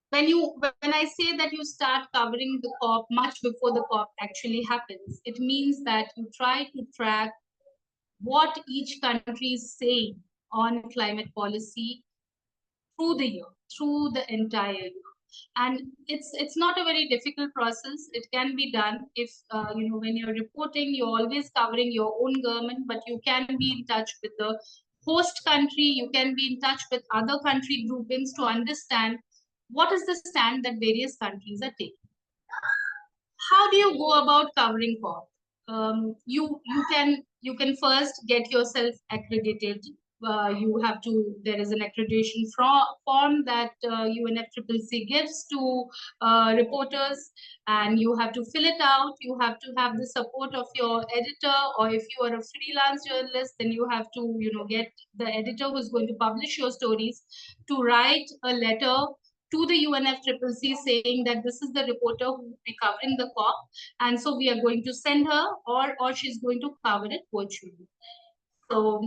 when I say that you start covering the COP much before the COP actually happens, it means that you try to track what each country is saying on climate policy through the year, through the entire year. And it's not a very difficult process. It can be done if when you're reporting, you're always covering your own government, but you can be in touch with the host country. You can be in touch with other country groupings to understand what is the stand that various countries are taking. How do you go about covering COP? You can first get yourself accredited. There is an accreditation form that UNFCCC gives to reporters, and you have to fill it out. You have to have the support of your editor, or if you are a freelance journalist, then you have to get the editor who's going to publish your stories to write a letter to the UNFCCC saying that this is the reporter who will be covering the COP, and so we are going to send her, or she's going to cover it virtually. So,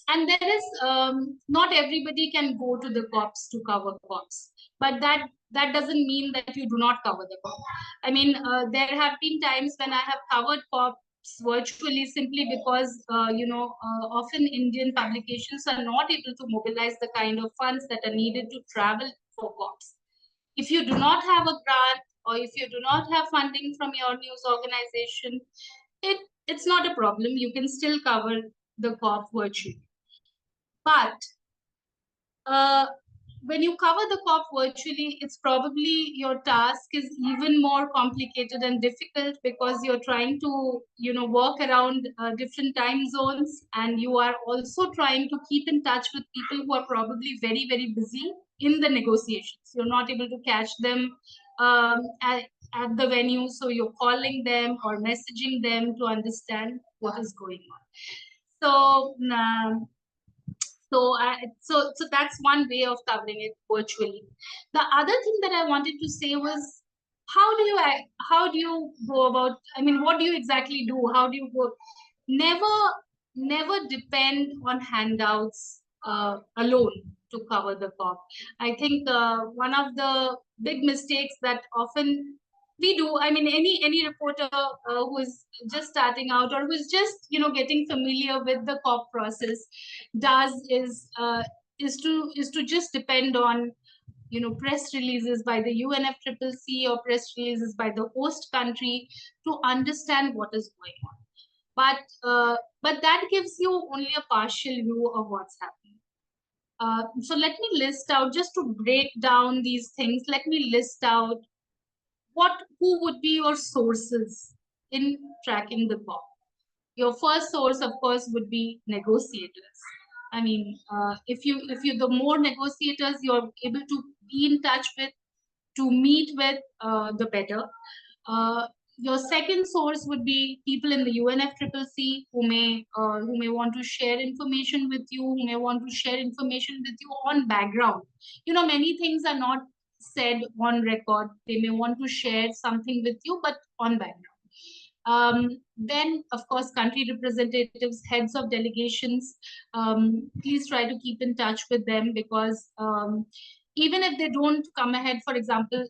and there is not everybody can go to the COPs to cover COPs, but that doesn't mean that you do not cover the COP. I mean, there have been times when I have covered COPs virtually simply because often Indian publications are not able to mobilize the kind of funds that are needed to travel for COPs. If you do not have a grant, or if you do not have funding from your news organization, it's not a problem. You can still cover the COP virtually. But when you cover the COP virtually, it's probably your task is even more complicated and difficult, because you're trying to work around different time zones, and you are also trying to keep in touch with people who are probably very, very busy in the negotiations. You're not able to catch them at the venue, so you're calling them or messaging them to understand what is going on. So so that's one way of covering it virtually. The other thing that I wanted to say was, how do you go about, I mean, what do you exactly do? How do you go? Never depend on handouts alone to cover the COP. I think one of the big mistakes that often we do, I mean, any reporter who is just starting out or who is just, you know, getting familiar with the COP process does is to just depend on, you know, press releases by the UNFCCC or press releases by the host country to understand what is going on. But that gives you only a partial view of what's happening. So let me list out, just to break down these things, let me list out who would be your sources in tracking the COP. Your first source, of course, would be negotiators. I mean, if you the more negotiators you're able to be in touch with, to meet with, the better. Your second source would be people in the UNFCCC who may want to share information with you, who may want to share information with you on background. You know, many things are not said on record. They may want to share something with you, but on background. Then, of course, country representatives, heads of delegations, please try to keep in touch with them, because even if they don't come ahead, for example,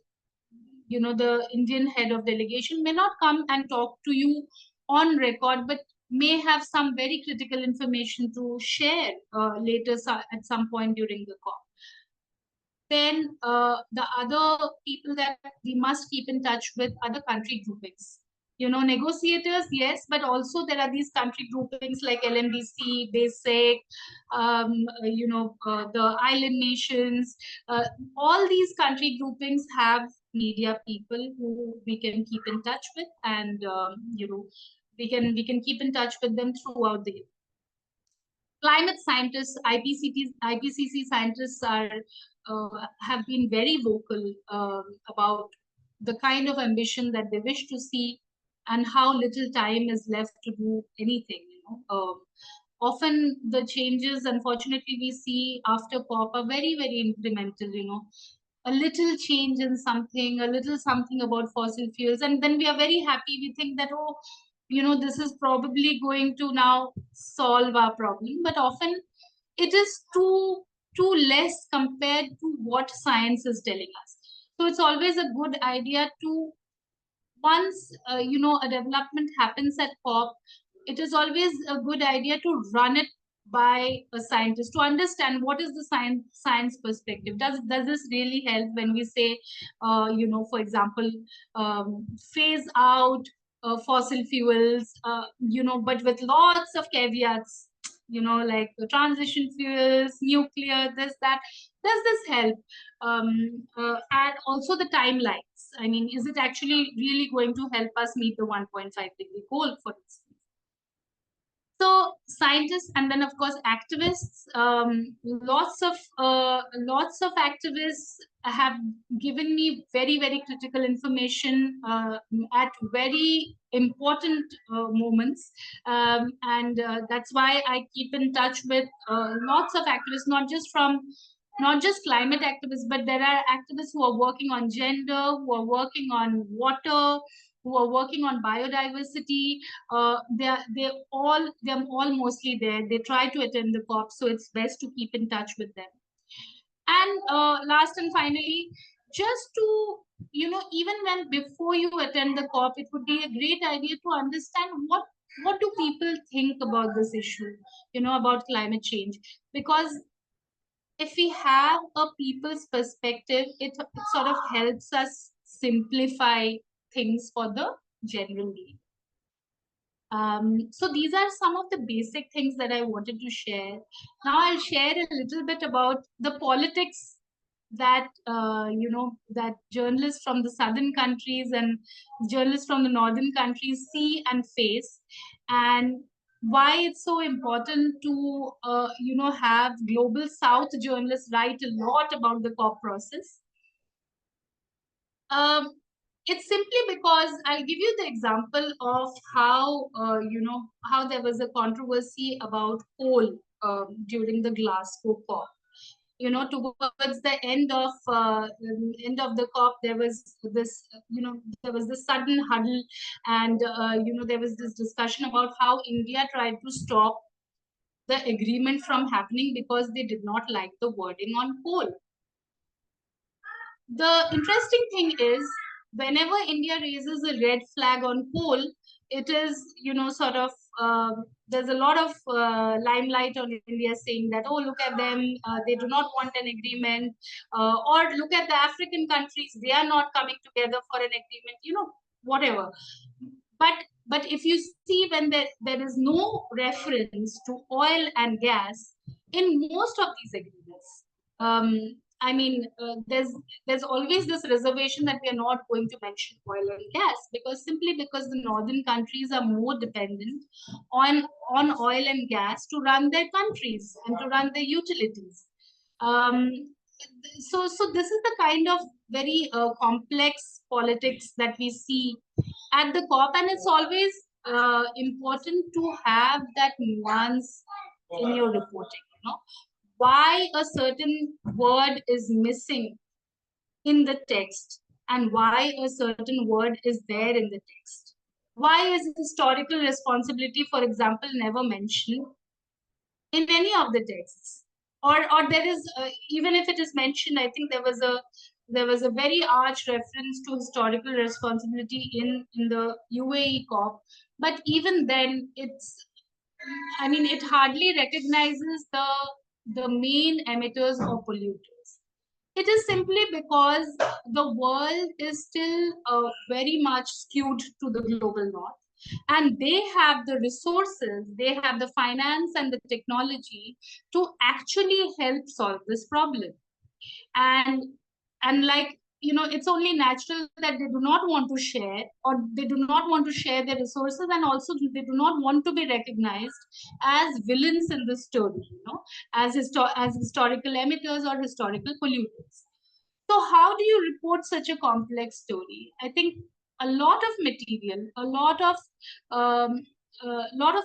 you know, the Indian head of delegation may not come and talk to you on record, but may have some very critical information to share later at some point during the COP. Then the other people that we must keep in touch with are the country groupings. You know, negotiators, yes, but also there are these country groupings like LMDC, BASIC, you know, the island nations. All these country groupings have media people who we can keep in touch with, and you know, we can keep in touch with them throughout the year. Climate scientists, IPCC scientists have been very vocal about the kind of ambition that they wish to see and how little time is left to do anything. You know, often the changes, unfortunately, we see after COP are very, very incremental. You know, a little change in something, a little something about fossil fuels, and then we are very happy. We think that, oh, you know, this is probably going to now solve our problem, but often it is too less compared to what science is telling us. So it's always a good idea to, once you know, a development happens at COP, it is always a good idea to run it by a scientist, to understand what is the science perspective. Does this really help when we say, you know, for example, phase out fossil fuels, you know, but with lots of caveats, you know, like the transition fuels, nuclear, this, that. Does this help? And also the timelines. I mean, is it actually really going to help us meet the 1.5-degree goal, for instance? So scientists, and then of course activists. Lots of activists have given me very, very critical information at very important moments, and that's why I keep in touch with lots of activists, not just climate activists, but there are activists who are working on gender, who are working on water, who are working on biodiversity. They're all mostly there. They try to attend the COP, so it's best to keep in touch with them. And last and finally, just to, you know, even when before you attend the COP, it would be a great idea to understand what do people think about this issue, you know, about climate change. Because if we have a people's perspective, it sort of helps us simplify things for the general reader. So these are some of the basic things that I wanted to share. Now I'll share a little bit about the politics that you know, that journalists from the southern countries and journalists from the northern countries see and face, and why it's so important to you know, have global south journalists write a lot about the COP process. It's simply because I'll give you the example of how you know, how there was a controversy about coal during the Glasgow COP. towards the end of the COP, there was this, there was this sudden huddle, and there was this discussion about how India tried to stop the agreement from happening because they did not like the wording on coal. The interesting thing is, whenever India raises a red flag on coal, it is, sort of, there's a lot of limelight on India saying that, oh, look at them, they do not want an agreement, or look at the African countries, they are not coming together for an agreement, whatever. But if you see, when there is no reference to oil and gas in most of these agreements, I mean, there's always this reservation that we are not going to mention oil and gas, simply because the northern countries are more dependent on oil and gas to run their countries and to run their utilities. So this is the kind of very complex politics that we see at the COP, and it's always important to have that nuance in your reporting. Why a certain word is missing in the text and why a certain word is there in the text. Why is historical responsibility, for example, never mentioned in any of the texts? Or there is, even if it is mentioned, I think there was a very arch reference to historical responsibility in the UAE COP, but even then it hardly recognizes the main emitters or polluters. It is simply because the world is still very much skewed to the global north, and they have the resources, they have the finance and the technology to actually help solve this problem. And like, it's only natural that they do not want to share, or they do not want to share their resources, and also they do not want to be recognized as villains in the story, as historical emitters or historical polluters. So how do you report such a complex story? I think a lot of material, a lot of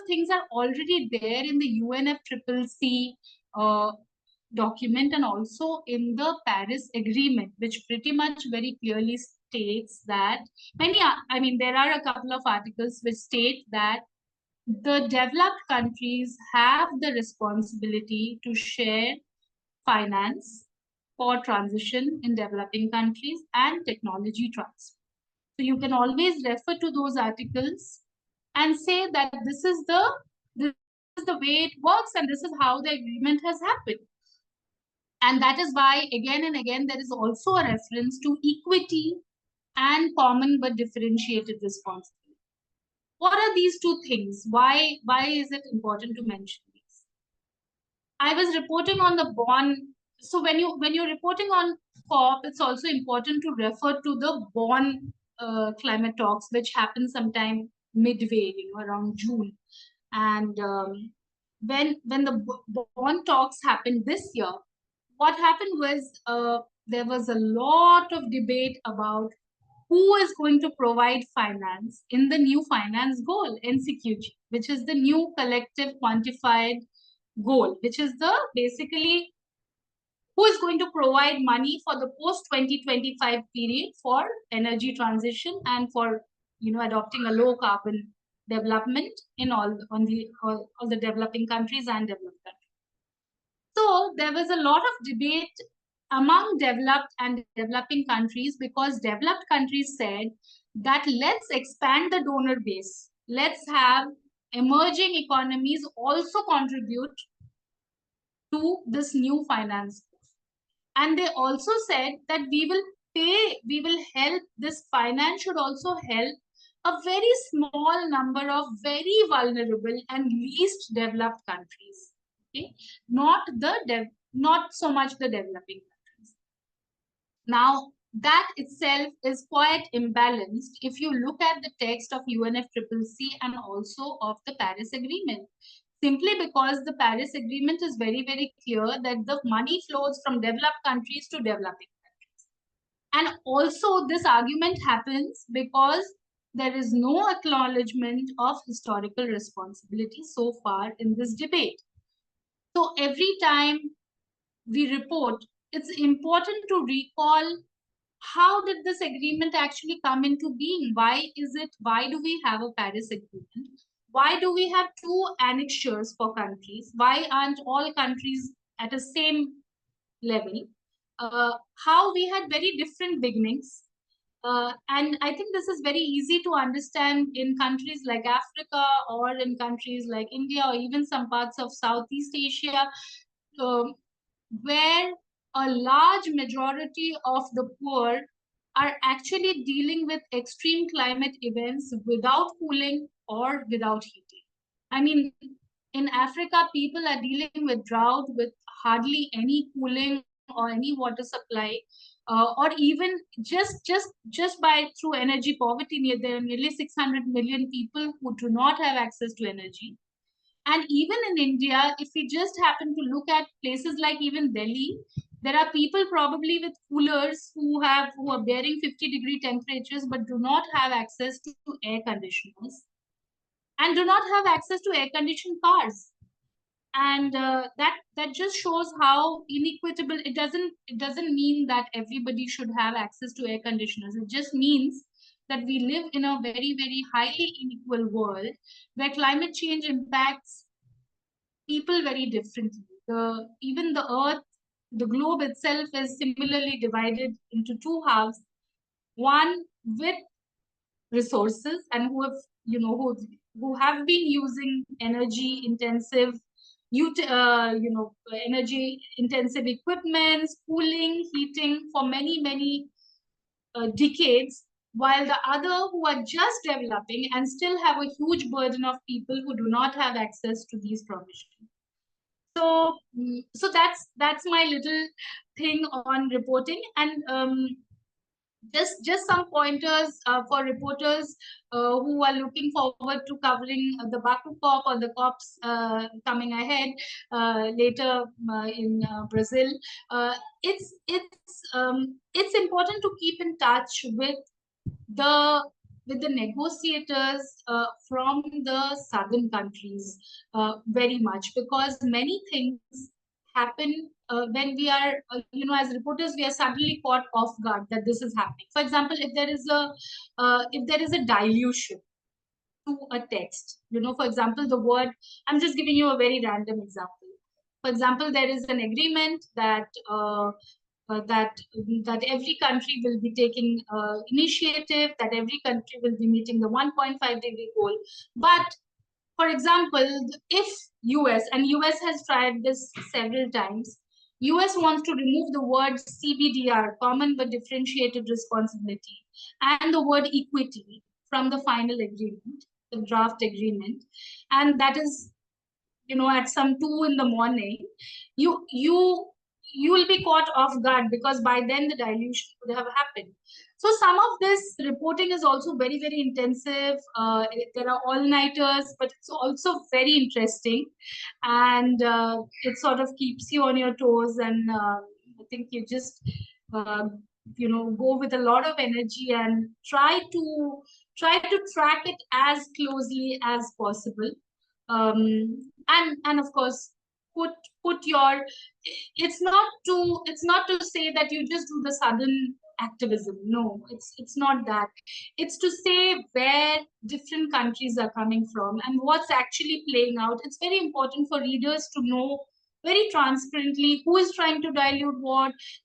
things are already there in the UNFCCC document, and also in the Paris Agreement, which pretty much very clearly states that there are a couple of articles which state that the developed countries have the responsibility to share finance for transition in developing countries and technology transfer. So you can always refer to those articles and say that this is the way it works, and this is how the agreement has happened. And that is why, again and again, there is also a reference to equity and common but differentiated responsibility. What are these two things? Why is it important to mention these? I was reporting on the Bonn. So when you're reporting on COP, it's also important to refer to the Bonn climate talks, which happened sometime midway, around June. And when the Bonn talks happened this year, what happened was there was a lot of debate about who is going to provide finance in the new finance goal, NCQG, which is the new collective quantified goal, which is basically who is going to provide money for the post-2025 period for energy transition and for adopting a low carbon development in all the developing countries and developed countries. So there was a lot of debate among developed and developing countries, because developed countries said that let's expand the donor base. Let's have emerging economies also contribute to this new finance. And they also said that we will help, this finance should also help a very small number of very vulnerable and least developed countries. Okay, not so much the developing countries. Now, that itself is quite imbalanced if you look at the text of UNFCCC and also of the Paris Agreement. Simply because the Paris Agreement is very, very clear that the money flows from developed countries to developing countries. And also this argument happens because there is no acknowledgement of historical responsibility so far in this debate. So every time we report, it's important to recall how did this agreement actually come into being? Why do we have a Paris Agreement? Why do we have two annexures for countries? Why aren't all countries at the same level? How we had very different beginnings. And I think this is very easy to understand in countries like Africa or in countries like India or even some parts of Southeast Asia, where a large majority of the poor are actually dealing with extreme climate events without cooling or without heating. I mean, in Africa, people are dealing with drought with hardly any cooling or any water supply, or even just by through energy poverty. There are nearly 600 million people who do not have access to energy. And even in India, if we just happen to look at places like even Delhi, there are people probably with coolers who are bearing 50-degree temperatures but do not have access to air conditioners and do not have access to air conditioned cars. And that just shows how inequitable it doesn't mean that everybody should have access to air conditioners. It just means that we live in a very, very highly unequal world where climate change impacts people very differently. Even the earth, the globe itself is similarly divided into two halves, one with resources and who have been using energy intensive equipments, cooling, heating for many decades, while the other who are just developing and still have a huge burden of people who do not have access to these provisions. So that's my little thing on reporting. And just some pointers for reporters who are looking forward to covering the Baku COP or the COPs coming ahead later in Brazil. It's important to keep in touch with the negotiators from the southern countries very much, because many things happen when we are, as reporters, we are suddenly caught off guard that this is happening. For example, if there is a dilution to a text, for example, the word, I'm just giving you a very random example. For example, there is an agreement that that every country will be taking initiative, that every country will be meeting the 1.5-degree goal. But for example, if US has tried this several times, US wants to remove the word CBDR, common but differentiated responsibility, and the word equity from the final agreement, the draft agreement. And that is, at some 2 in the morning, you will be caught off guard, because by then the dilution would have happened. So some of this reporting is also very, very intensive. There are all-nighters, but it's also very interesting, and it sort of keeps you on your toes. And I think you just go with a lot of energy and try to track it as closely as possible. And of course, put your, it's not to say that you just do the southern activism. No, it's not that. It's to say where different countries are coming from and what's actually playing out. It's very important for readers to know very transparently who is trying to dilute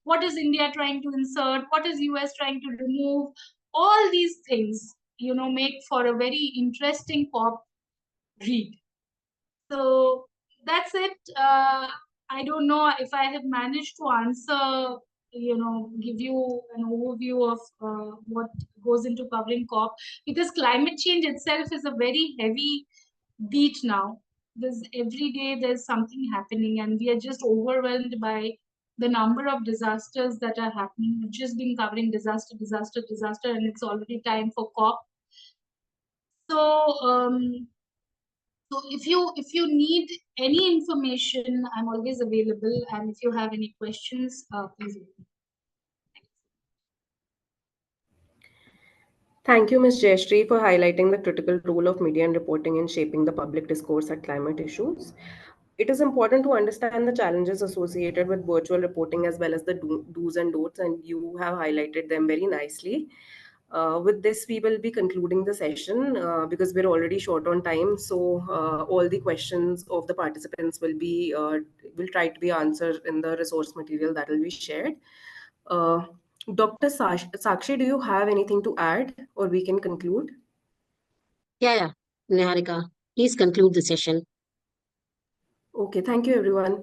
what is India trying to insert, what is US trying to remove. All these things, make for a very interesting COP read. So that's it. I don't know if I have managed to answer, give you an overview of what goes into covering COP, because climate change itself is a very heavy beat now. Every day there's something happening, and we are just overwhelmed by the number of disasters that are happening. We've just been covering disaster, and it's already time for COP. So if you need any information, I'm always available. And if you have any questions, please let me. Thank you, Ms. Jayashree, for highlighting the critical role of media and reporting in shaping the public discourse at climate issues. It is important to understand the challenges associated with virtual reporting as well as the do's and don'ts, and you have highlighted them very nicely. With this, we will be concluding the session because we're already short on time. So all the questions of the participants will try to be answered in the resource material that will be shared. Uh, Dr. Sakshi, do you have anything to add, or we can conclude? Yeah. Niharika, please conclude the session. Okay, thank you, everyone.